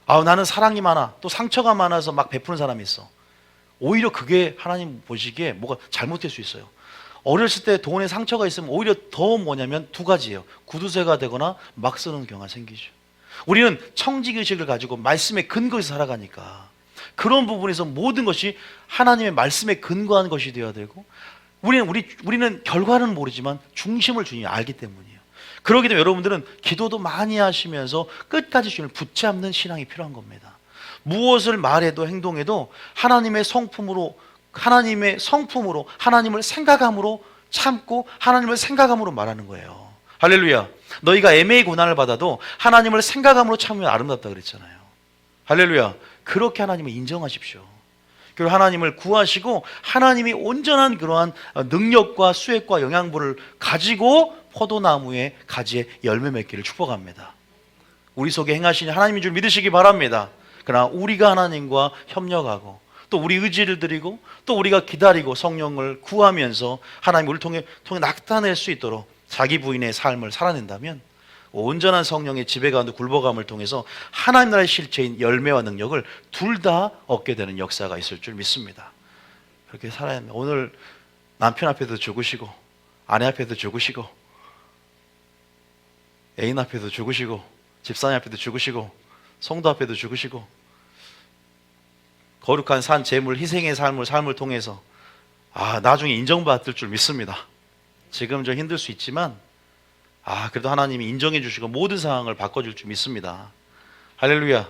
나는 사랑이 많아, 또 상처가 많아서 막 베푸는 사람이 있어. 오히려 그게 하나님 보시기에 뭐가 잘못될 수 있어요. 어렸을 때 돈에 상처가 있으면 오히려 더 뭐냐면 두 가지예요. 구두쇠가 되거나 막 쓰는 경우가 생기죠. 우리는 청지기의식을 가지고 말씀의 근거에서 살아가니까 그런 부분에서 모든 것이 하나님의 말씀에 근거한 것이 되어야 되고, 우리는 결과는 모르지만 중심을 주님이 알기 때문이에요. 그러기 때문에 여러분들은 기도도 많이 하시면서 끝까지 주님을 붙잡는 신앙이 필요한 겁니다. 무엇을 말해도 행동해도 하나님의 성품으로 하나님을 생각함으로 참고 하나님을 생각함으로 말하는 거예요. 할렐루야. 너희가 애매히 고난을 받아도 하나님을 생각함으로 참으면 아름답다 그랬잖아요. 할렐루야. 그렇게 하나님을 인정하십시오. 그리고 하나님을 구하시고 하나님이 온전한 그러한 능력과 수액과 영양분을 가지고 포도나무의 가지에 열매 맺기를 축복합니다. 우리 속에 행하시는 하나님인 줄 믿으시기 바랍니다. 그러나 우리가 하나님과 협력하고 또 우리 의지를 드리고 또 우리가 기다리고 성령을 구하면서 하나님 우리를 통해 나타낼 수 있도록 자기 부인의 삶을 살아낸다면 온전한 성령의 지배 가운데 굴복함을 통해서 하나님 나라의 실체인 열매와 능력을 둘 다 얻게 되는 역사가 있을 줄 믿습니다. 그렇게 살아야 합니다. 오늘 남편 앞에도 죽으시고 아내 앞에도 죽으시고 애인 앞에도 죽으시고 집사님 앞에도 죽으시고 성도 앞에도 죽으시고 거룩한 산 제물 희생의 삶을 통해서 나중에 인정받을 줄 믿습니다. 지금 좀 힘들 수 있지만 그래도 하나님이 인정해 주시고 모든 상황을 바꿔줄 줄 믿습니다. 할렐루야.